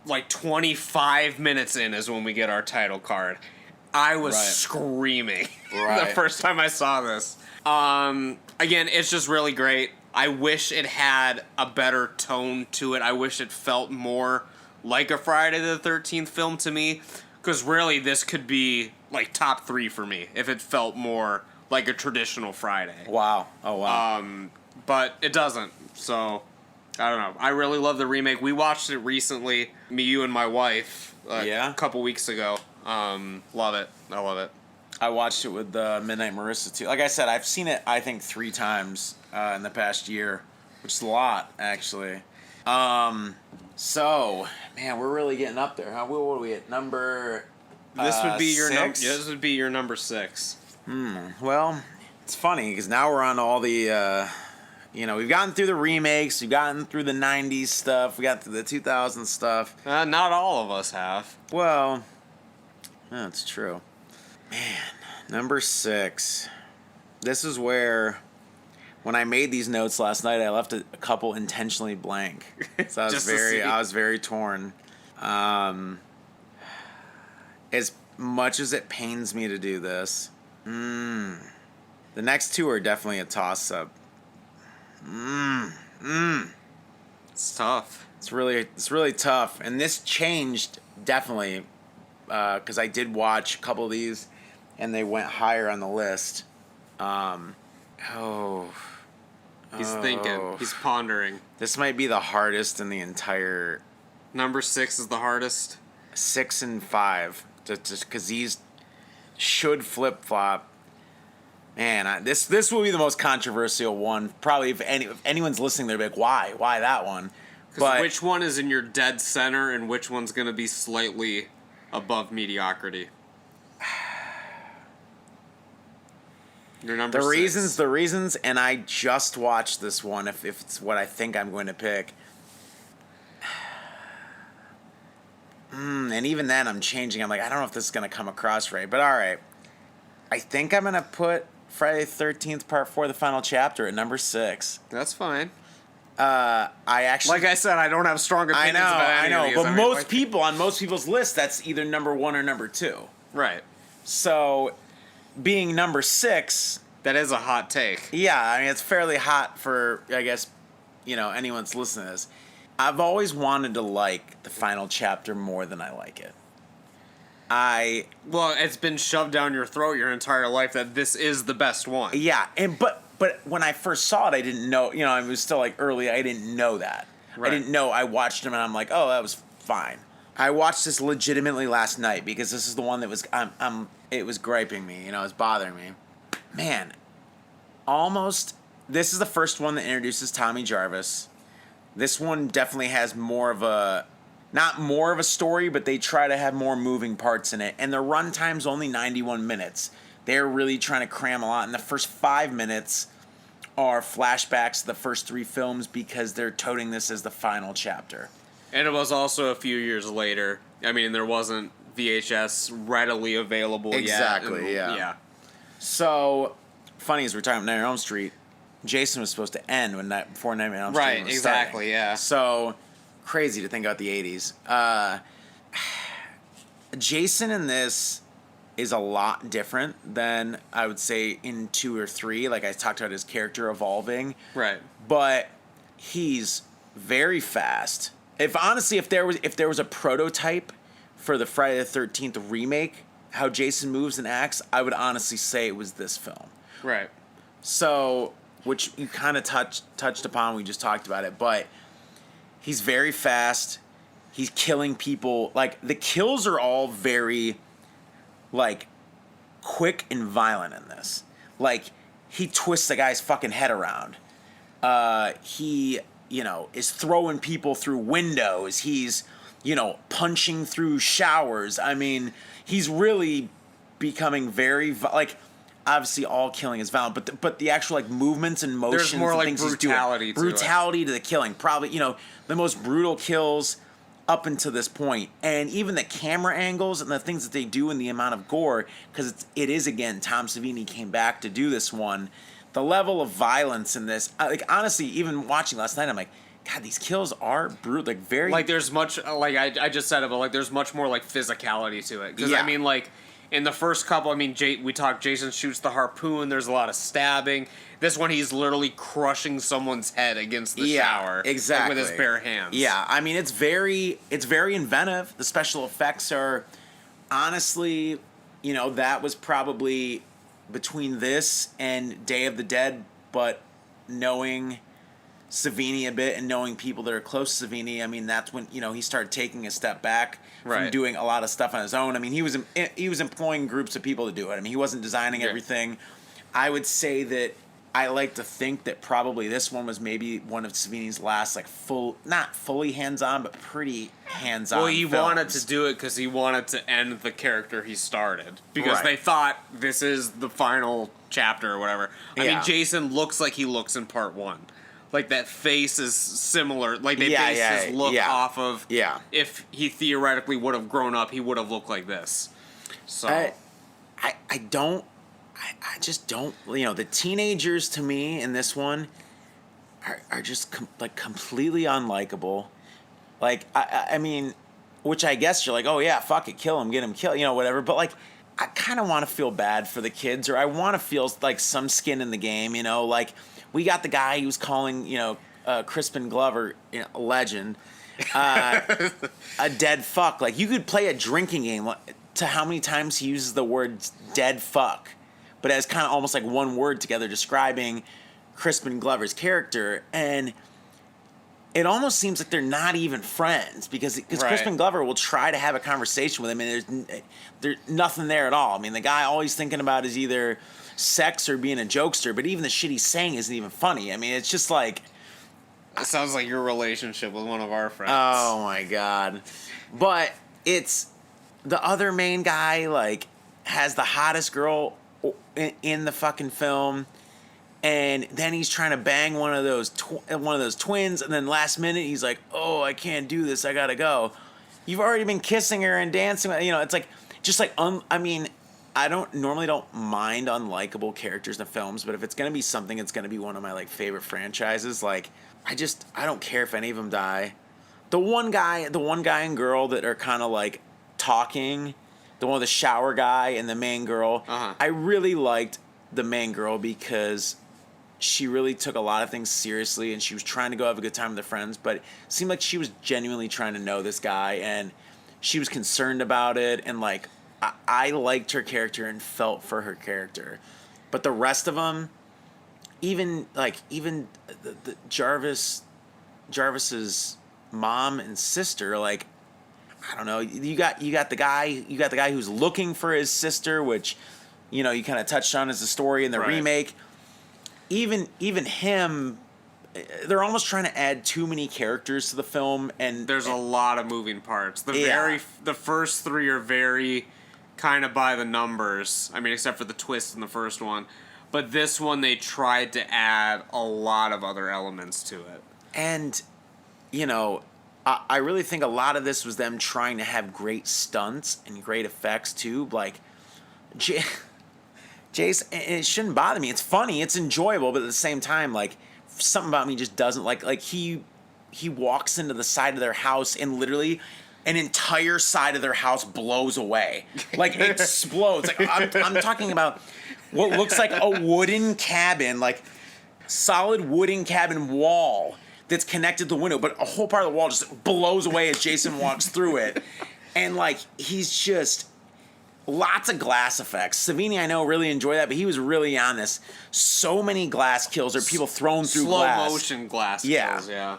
Like 25 minutes in is when we get our title card. I was Right. screaming the Right. first time I saw this. Again, it's just really great. I wish it had a better tone to it. I wish it felt more like a Friday the 13th film to me. Because really, this could be like top 3 for me if it felt more like a traditional Friday. Wow. Oh wow. But it doesn't. So, I don't know. I really love the remake. We watched it recently, me, you, and my wife, Yeah? a couple weeks ago. Love it. I love it. I watched it with Midnight Marissa too. Like I said, I've seen it I think 3 times in the past year, which is a lot actually. So man, we're really getting up there. Huh? What are we at? Number. This would be your number. 6? This would be your number 6. Well, it's funny because now we're on all the. We've gotten through the remakes, we've gotten through the '90s stuff, we got through the 2000s stuff. Not all of us have. Well, that's true. Man, number 6. This is where, when I made these notes last night, I left a couple intentionally blank. So I was Just to see. I was very torn. As much as it pains me to do this, the next 2 are definitely a toss-up. It's tough. It's really tough, and this changed definitely because I did watch a couple of these, and they went higher on the list. He's thinking. He's pondering. This might be the hardest in the entire Number 6 is the hardest. 6 and 5, just because these should flip flop. Man, this will be the most controversial one. Probably if anyone's listening, they'll be like, "Why that one?" Because which one is in your dead center, and which one's going to be slightly above mediocrity? Your number The 6. reasons, and I just watched this one. If it's what I think I'm going to pick, and even then I'm changing. I'm like, I don't know if this is going to come across right, but all right. I think I'm going to put Friday the 13th Part 4, the final chapter, at number 6. That's fine. I actually, Like I said, I don't have strong opinions about any of these. but I mean, most like- people on most people's list, that's either number 1 or number 2. Right. So, being number 6, That is a hot take. yeah, I mean it's fairly hot for I guess, anyone's listening to this. I've always wanted to like the final chapter more than I like it. Well, it's been shoved down your throat your entire life that this is the best one. Yeah, but when I first saw it, I didn't know. It was still like early. I didn't know that. Right. I didn't know. I watched him and I'm like, oh, that was fine. I watched this legitimately last night because this is the one that was. it was griping me. You know, it was bothering me. Man, almost. This is the first one that introduces Tommy Jarvis. This one definitely has more of a, not more of a story, but they try to have more moving parts in it. And the runtime's only 91 minutes. They're really trying to cram a lot. And the first 5 minutes are flashbacks to the first 3 films because they're toting this as the final chapter. And it was also a few years later. I mean, there wasn't VHS readily available yet. Exactly, yeah. So, funny as we're talking about Elm Street, Jason was supposed to end before Nightmare on Elm Street Right, was exactly, starting. yeah. So, crazy to think about the 80s. Jason in this is a lot different than I would say in 2 or 3. Like I talked about his character evolving. Right. But he's very fast. If there was a prototype for the Friday the 13th remake, how Jason moves and acts, I would honestly say it was this film. Right. So, which you kind of touched upon, we just talked about it, but he's very fast. He's killing people. Like, the kills are all very, like, quick and violent in this. Like, he twists the guy's fucking head around. He, is throwing people through windows. He's, punching through showers. I mean, he's really becoming very, obviously all killing is violent, but the actual, movements and motions There's more, and like, things brutality he's to doing. it. Brutality to the killing. Probably, the most brutal kills up until this point. And even the camera angles and the things that they do and the amount of gore, because it is, again, Tom Savini came back to do this one. The level of violence in this, honestly, even watching last night, I'm like, God, these kills are brutal, very... There's much, I just said it, but, there's much more, physicality to it. Because, Yeah. I mean, in the first couple, we talked, Jason shoots the harpoon, there's a lot of stabbing. This one, he's literally crushing someone's head against the shower. Exactly. With his bare hands. Yeah, I mean, it's very inventive. The special effects are, honestly, that was probably between this and Day of the Dead, but knowing Savini a bit and knowing people that are close to Savini, I mean, that's when, he started taking a step back from doing a lot of stuff on his own. I mean, he was employing groups of people to do it. I mean, he wasn't designing everything. I would say that I like to think that probably this one was maybe one of Savini's last, not fully hands-on, but pretty hands-on Well, he films. wanted to do it because he wanted to end the character he started. Because they thought this is the final chapter or whatever. I mean, Jason looks like he looks in part 1. That face is similar. They based his look off of... Yeah. If he theoretically would have grown up, he would have looked like this. So... I just don't... the teenagers, to me, in this one, are just, completely unlikable. I mean... Which I guess you're like, oh, yeah, fuck it, kill him, get him killed, whatever. But, I kind of want to feel bad for the kids, or I want to feel, some skin in the game, we got the guy who's calling, Crispin Glover, a legend, a dead fuck. You could play a drinking game to how many times he uses the word dead fuck, but as kind of almost one word together describing Crispin Glover's character. And it almost seems like they're not even friends because Crispin Glover will try to have a conversation with him and there's nothing there at all. I mean, the guy always thinking about is either sex or being a jokester, but even the shit he's saying isn't even funny. I mean, it's just It sounds like your relationship with one of our friends. Oh my God. But it's the other main guy, has the hottest girl in the fucking film, and then he's trying to bang one of those twins, and then last minute he's like, oh, I can't do this, I gotta go. You've already been kissing her and dancing, it's I mean, I normally don't mind unlikable characters in films, but if it's gonna be something, it's gonna be one of my favorite franchises. I don't care if any of them die. The one guy and girl that are kind of talking, the one with the shower guy and the main girl. I really liked the main girl because she really took a lot of things seriously and she was trying to go have a good time with her friends, but it seemed like she was genuinely trying to know this guy and she was concerned about it, and I liked her character and felt for her character. But the rest of them, even the Jarvis's mom and sister, I don't know. You got the guy who's looking for his sister, which, you know, you kind of touched on as a story in the remake. Even him, they're almost trying to add too many characters to the film, and there's a lot of moving parts. The first three are very kind of by the numbers. I mean, except for the twist in the first one. But this one, they tried to add a lot of other elements to it. And, you know, I really think a lot of this was them trying to have great stunts and great effects, too. Like, Jason, it shouldn't bother me. It's funny, it's enjoyable, but at the same time, like, something about me just doesn't like he walks into the side of their house and literally an entire side of their house blows away. Like, it explodes. Like, I'm talking about what looks like a wooden cabin, like solid wooden cabin wall that's connected to the window, but a whole part of the wall just blows away as Jason walks through it. And, like, he's just lots of glass effects. Savini, I know, really enjoyed that, but he was really on this. So many glass kills or people thrown through glass. Slow motion glass kills, yeah.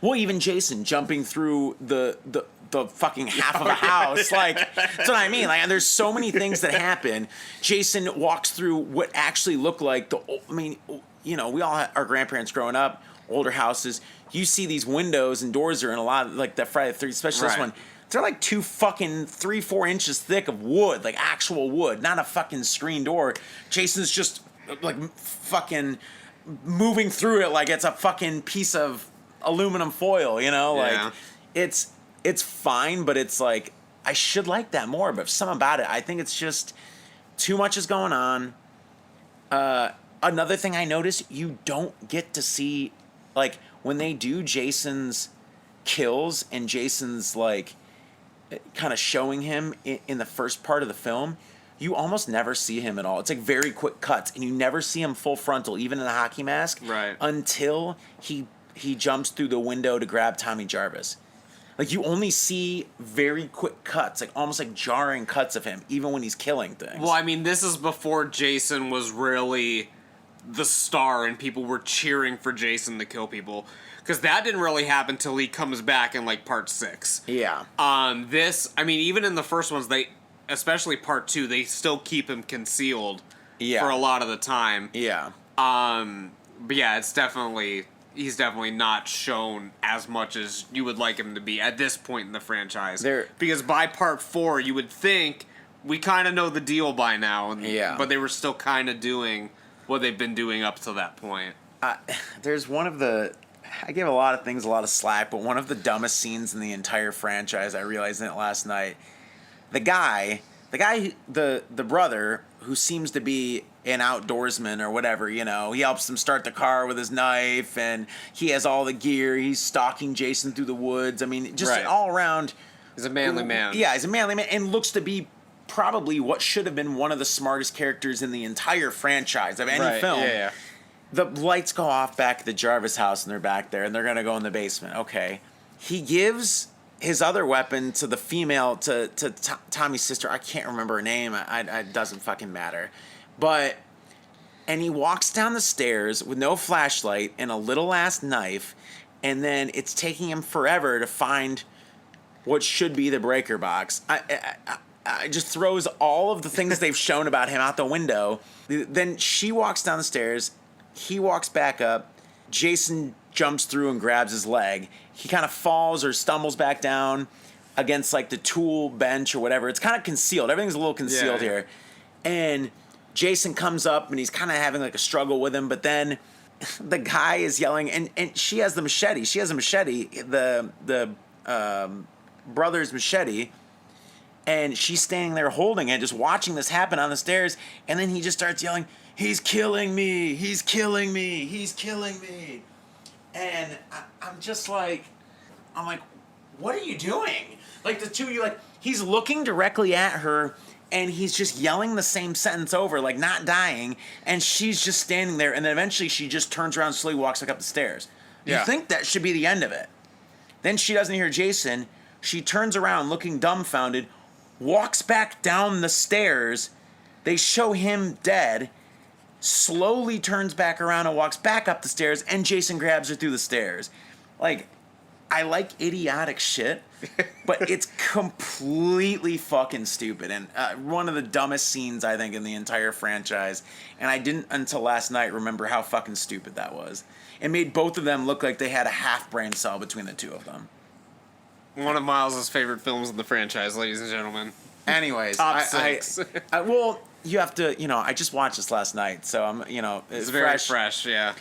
Well, even Jason jumping through the fucking half of a house. Like, that's what I mean. Like, there's so many things that happen. Jason walks through what actually look like you know, we all had our grandparents growing up, older houses. You see these windows and doors are in a lot of, like, that Friday the 13th, especially this one. They're like 3-4 inches thick of wood, like actual wood, not a fucking screen door. Jason's just like fucking moving through it like it's a fucking piece of aluminum foil, you know? Yeah. Like, it's fine, but it's like, I should like that more, but something about it, I think it's just too much is going on. Another thing I noticed, you don't get to see, like, when they do Jason's kills and Jason's, like, kind of showing him in the first part of the film, you almost never see him at all. It's like very quick cuts, and you never see him full frontal, even in the hockey mask, until he jumps through the window to grab Tommy Jarvis. Like, you only see very quick cuts, like almost like jarring cuts of him, even when he's killing things. Well, I mean, this is before Jason was really the star and people were cheering for Jason to kill people. Because that didn't really happen till he comes back in, like, part 6. Yeah. This, I mean, even in the first ones, especially part 2, they still keep him concealed for a lot of the time. Yeah. But yeah, he's definitely not shown as much as you would like him to be at this point in the franchise. Because by part 4, you would think we kind of know the deal by now. But they were still kind of doing what they've been doing up to that point. There's one of the... I give a lot of things a lot of slack, but one of the dumbest scenes in the entire franchise, I realized in it last night, the brother, who seems to be an outdoorsman or whatever, you know, he helps them start the car with his knife, and he has all the gear, he's stalking Jason through the woods, I mean, just all around... He's a manly man. Yeah, he's a manly man, and looks to be probably what should have been one of the smartest characters in the entire franchise of any film. Yeah. The lights go off back at the Jarvis house, and they're back there, and they're going to go in the basement. Okay. He gives his other weapon to the female, to Tommy's sister. I can't remember her name. It doesn't fucking matter. And he walks down the stairs with no flashlight and a little-ass knife, and then it's taking him forever to find what should be the breaker box. I just throws all of the things they've shown about him out the window. Then she walks down the stairs. He walks back up. Jason jumps through and grabs his leg. He kind of falls or stumbles back down against, like, the tool bench or whatever. It's kind of concealed. Everything's a little concealed here. And Jason comes up, and he's kind of having, like, a struggle with him. But then the guy is yelling, and she has the machete. She has a machete, the brother's machete. And she's standing there holding it, just watching this happen on the stairs. And then he just starts yelling, "He's killing me! He's killing me! He's killing me!" And I'm like, what are you doing? Like, the two of you, like, he's looking directly at her, and he's just yelling the same sentence over, like, not dying. And she's just standing there, and then eventually she just turns around and slowly walks, like, up the stairs. You think that should be the end of it. Then she doesn't hear Jason. She turns around, looking dumbfounded, walks back down the stairs. They show him dead, slowly turns back around and walks back up the stairs, and Jason grabs her through the stairs. Like, I like idiotic shit, but it's completely fucking stupid. And one of the dumbest scenes, I think, in the entire franchise. And I didn't, until last night, remember how fucking stupid that was. It made both of them look like they had a half brain cell between the two of them. One of Miles' favorite films in the franchise, ladies and gentlemen. Anyways, Top 6. Well, you have to, I just watched this last night, so I'm, It's very fresh, yeah.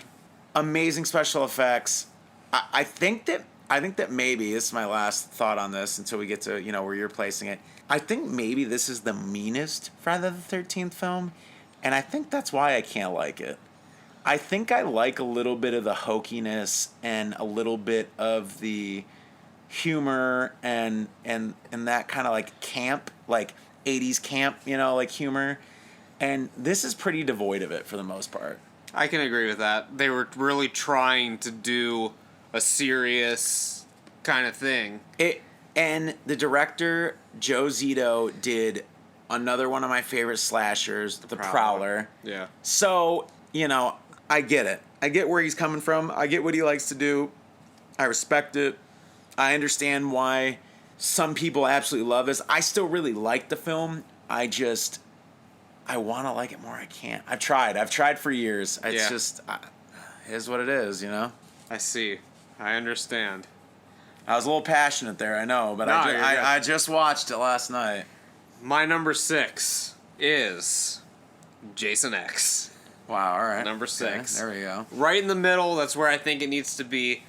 Amazing special effects. I think that maybe, this is my last thought on this until we get to, where you're placing it. I think maybe this is the meanest Friday the 13th film, and I think that's why I can't like it. I think I like a little bit of the hokiness and a little bit of the humor and that kind of like camp, like 80s camp, like humor. And this is pretty devoid of it for the most part. I can agree with that. They were really trying to do a serious kind of thing. And the director, Joe Zito, did another one of my favorite slashers, The Prowler. Yeah. So, I get it. I get where he's coming from. I get what he likes to do. I respect it. I understand why some people absolutely love this. I still really like the film. I want to like it more. I can't. I've tried for years. It's just, it is what it is, I see. I understand. I was a little passionate there, I know, but I just watched it last night. My number 6 is Jason X. Wow, all right. Number 6. Okay, there we go. Right in the middle, that's where I think it needs to be.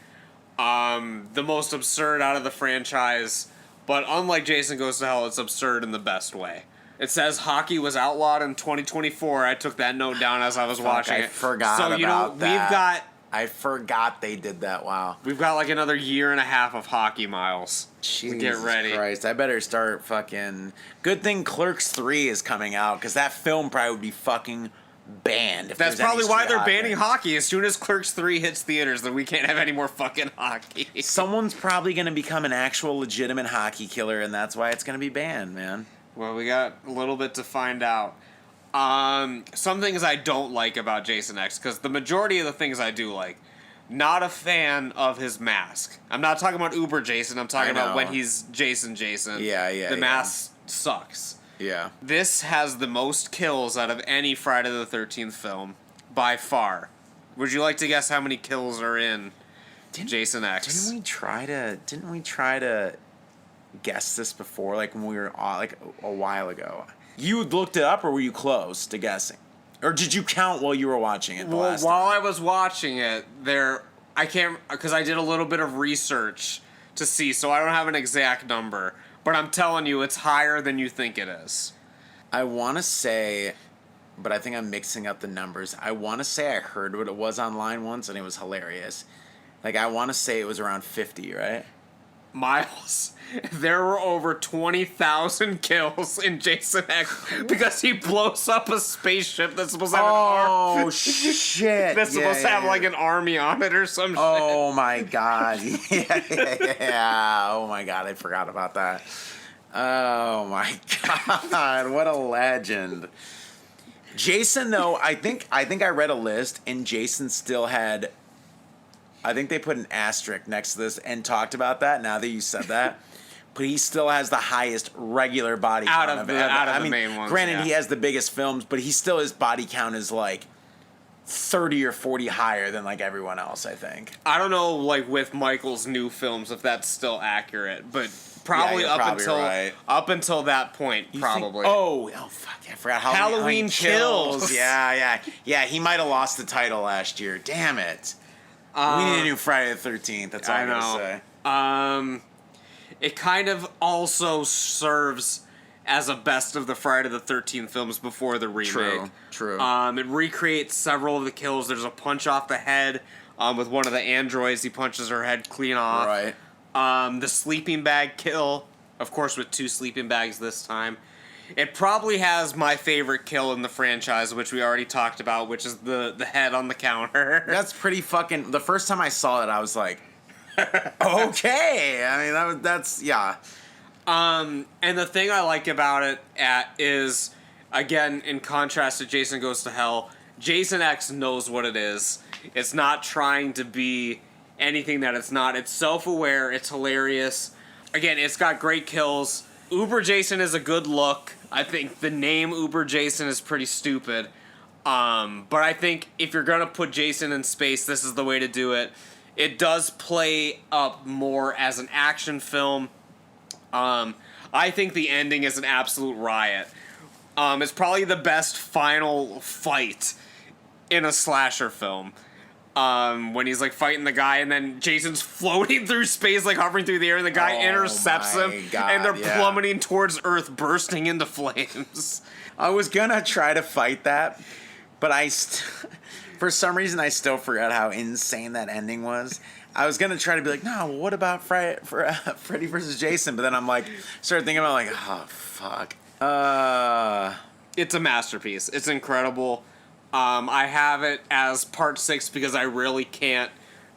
The most absurd out of the franchise, but unlike Jason Goes to Hell, it's absurd in the best way. It says hockey was outlawed in 2024. I took that note down as I was watching it. I forgot about that. I forgot they did that. Wow. We've got like another year and a half of hockey, Miles. Jesus Get ready. Christ, I better start fucking... Good thing Clerks 3 is coming out, because that film probably would be fucking banned. That's probably why they're banning hockey. As soon as Clerks 3 hits theaters, then we can't have any more fucking hockey. Someone's probably going to become an actual legitimate hockey killer, and that's why it's going to be banned, man. Well, we got a little bit to find out. Some things I don't like about Jason X, because the majority of the things I do like. Not a fan of his mask. I'm not talking about Uber Jason. I'm talking about when he's Jason. Yeah. The mask sucks. Yeah. This has the most kills out of any Friday the 13th film, by far. Would you like to guess how many kills are in Jason X? Didn't we try to guess this before, like when we were like a while ago? You looked it up, or were you close to guessing? Or did you count while you were watching it? While I was watching it, I can't, because I did a little bit of research to see, so I don't have an exact number. But I'm telling you, it's higher than you think it is. I want to say, but I think I'm mixing up the numbers. I want to say I heard what it was online once, and it was hilarious. Like, I want to say it was around 50, right? Miles, there were over 20,000 kills in Jason X because he blows up a spaceship that's supposed to have an army. Oh, shit. That's supposed to have like an army on it or some shit. Oh, my God. Yeah. Oh, my God. I forgot about that. Oh, my God. What a legend. Jason, though, I think I read a list, and Jason still had... I think they put an asterisk next to this and talked about that now that you said that. But he still has the highest regular body count out of the main ones. Granted, he has the biggest films, but his body count is like 30 or 40 higher than like everyone else, I think. I don't know, like with Michael's new films, if that's still accurate, but probably up until that point, probably. Oh fuck! I forgot Halloween Kills. Yeah. He might have lost the title last year. Damn it. We need a new Friday the 13th. That's all I'm going to say. It kind of also serves as a best of the Friday the 13th films before the remake. True. It recreates several of the kills. There's a punch off the head with one of the androids. He punches her head clean off. Right. The sleeping bag kill, of course, with 2 sleeping bags this time. It probably has my favorite kill in the franchise, which we already talked about, which is the head on the counter. That's pretty fucking... The first time I saw it, I was like, okay. I mean, that's... Yeah. And the thing I like about it is, again, in contrast to Jason Goes to Hell, Jason X knows what it is. It's not trying to be anything that it's not. It's self-aware, it's hilarious. Again, it's got great kills. Uber Jason is a good look. I think the name Uber Jason is pretty stupid. But I think if you're gonna put Jason in space, this is the way to do it. It does play up more as an action film. I think the ending is an absolute riot. It's probably the best final fight in a slasher film. When he's like fighting the guy and then Jason's floating through space, like hovering through the air, and the guy intercepts him, and they're plummeting towards Earth, bursting into flames. I was gonna try to fight that, but for some reason I still forgot how insane that ending was. I was gonna try to be like, no, what about Freddy versus Jason? But then I'm like, started thinking about like, oh fuck. It's a masterpiece. It's incredible. I have it as part 6 because I really can't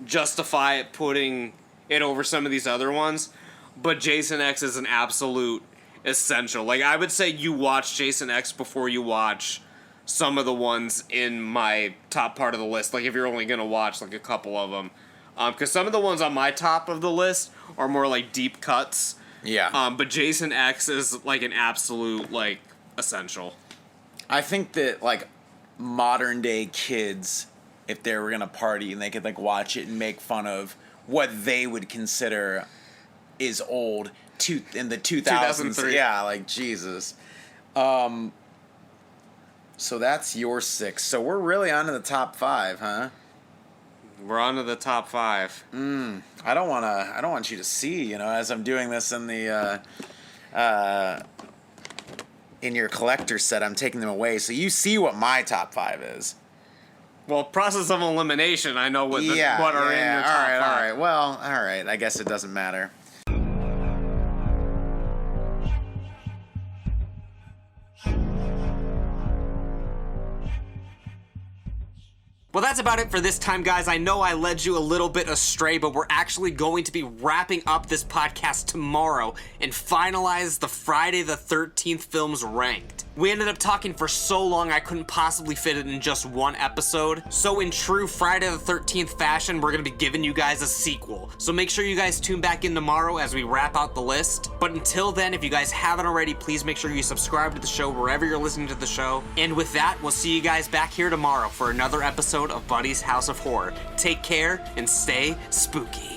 justify it putting it over some of these other ones. But Jason X is an absolute essential. Like, I would say you watch Jason X before you watch some of the ones in my top part of the list. Like, if you're only going to watch, like, a couple of them. Because some of the ones on my top of the list are more, like, deep cuts. Yeah. But Jason X is, like, an absolute, like, essential. I think that, like, modern day kids, if they were gonna party and they could like watch it and make fun of what they would consider is old in the 2000s. 2003. Yeah, like Jesus. So that's your 6. So we're really on to the top 5, huh? We're on to the top 5. I don't want you to see, you know, as I'm doing this in the in your collector set, I'm taking them away, so you see what my top 5 is. Well, process of elimination, I know what are in your top 5. All right. Well, all right. I guess it doesn't matter. Well, that's about it for this time, guys. I know I led you a little bit astray, but we're actually going to be wrapping up this podcast tomorrow and finalize the Friday the 13th films ranked. We ended up talking for so long I couldn't possibly fit it in just one episode. So in true Friday the 13th fashion, we're going to be giving you guys a sequel. So make sure you guys tune back in tomorrow as we wrap out the list. But until then, if you guys haven't already, please make sure you subscribe to the show wherever you're listening to the show. And with that, we'll see you guys back here tomorrow for another episode of Buddy's House of Horror. Take care and stay spooky.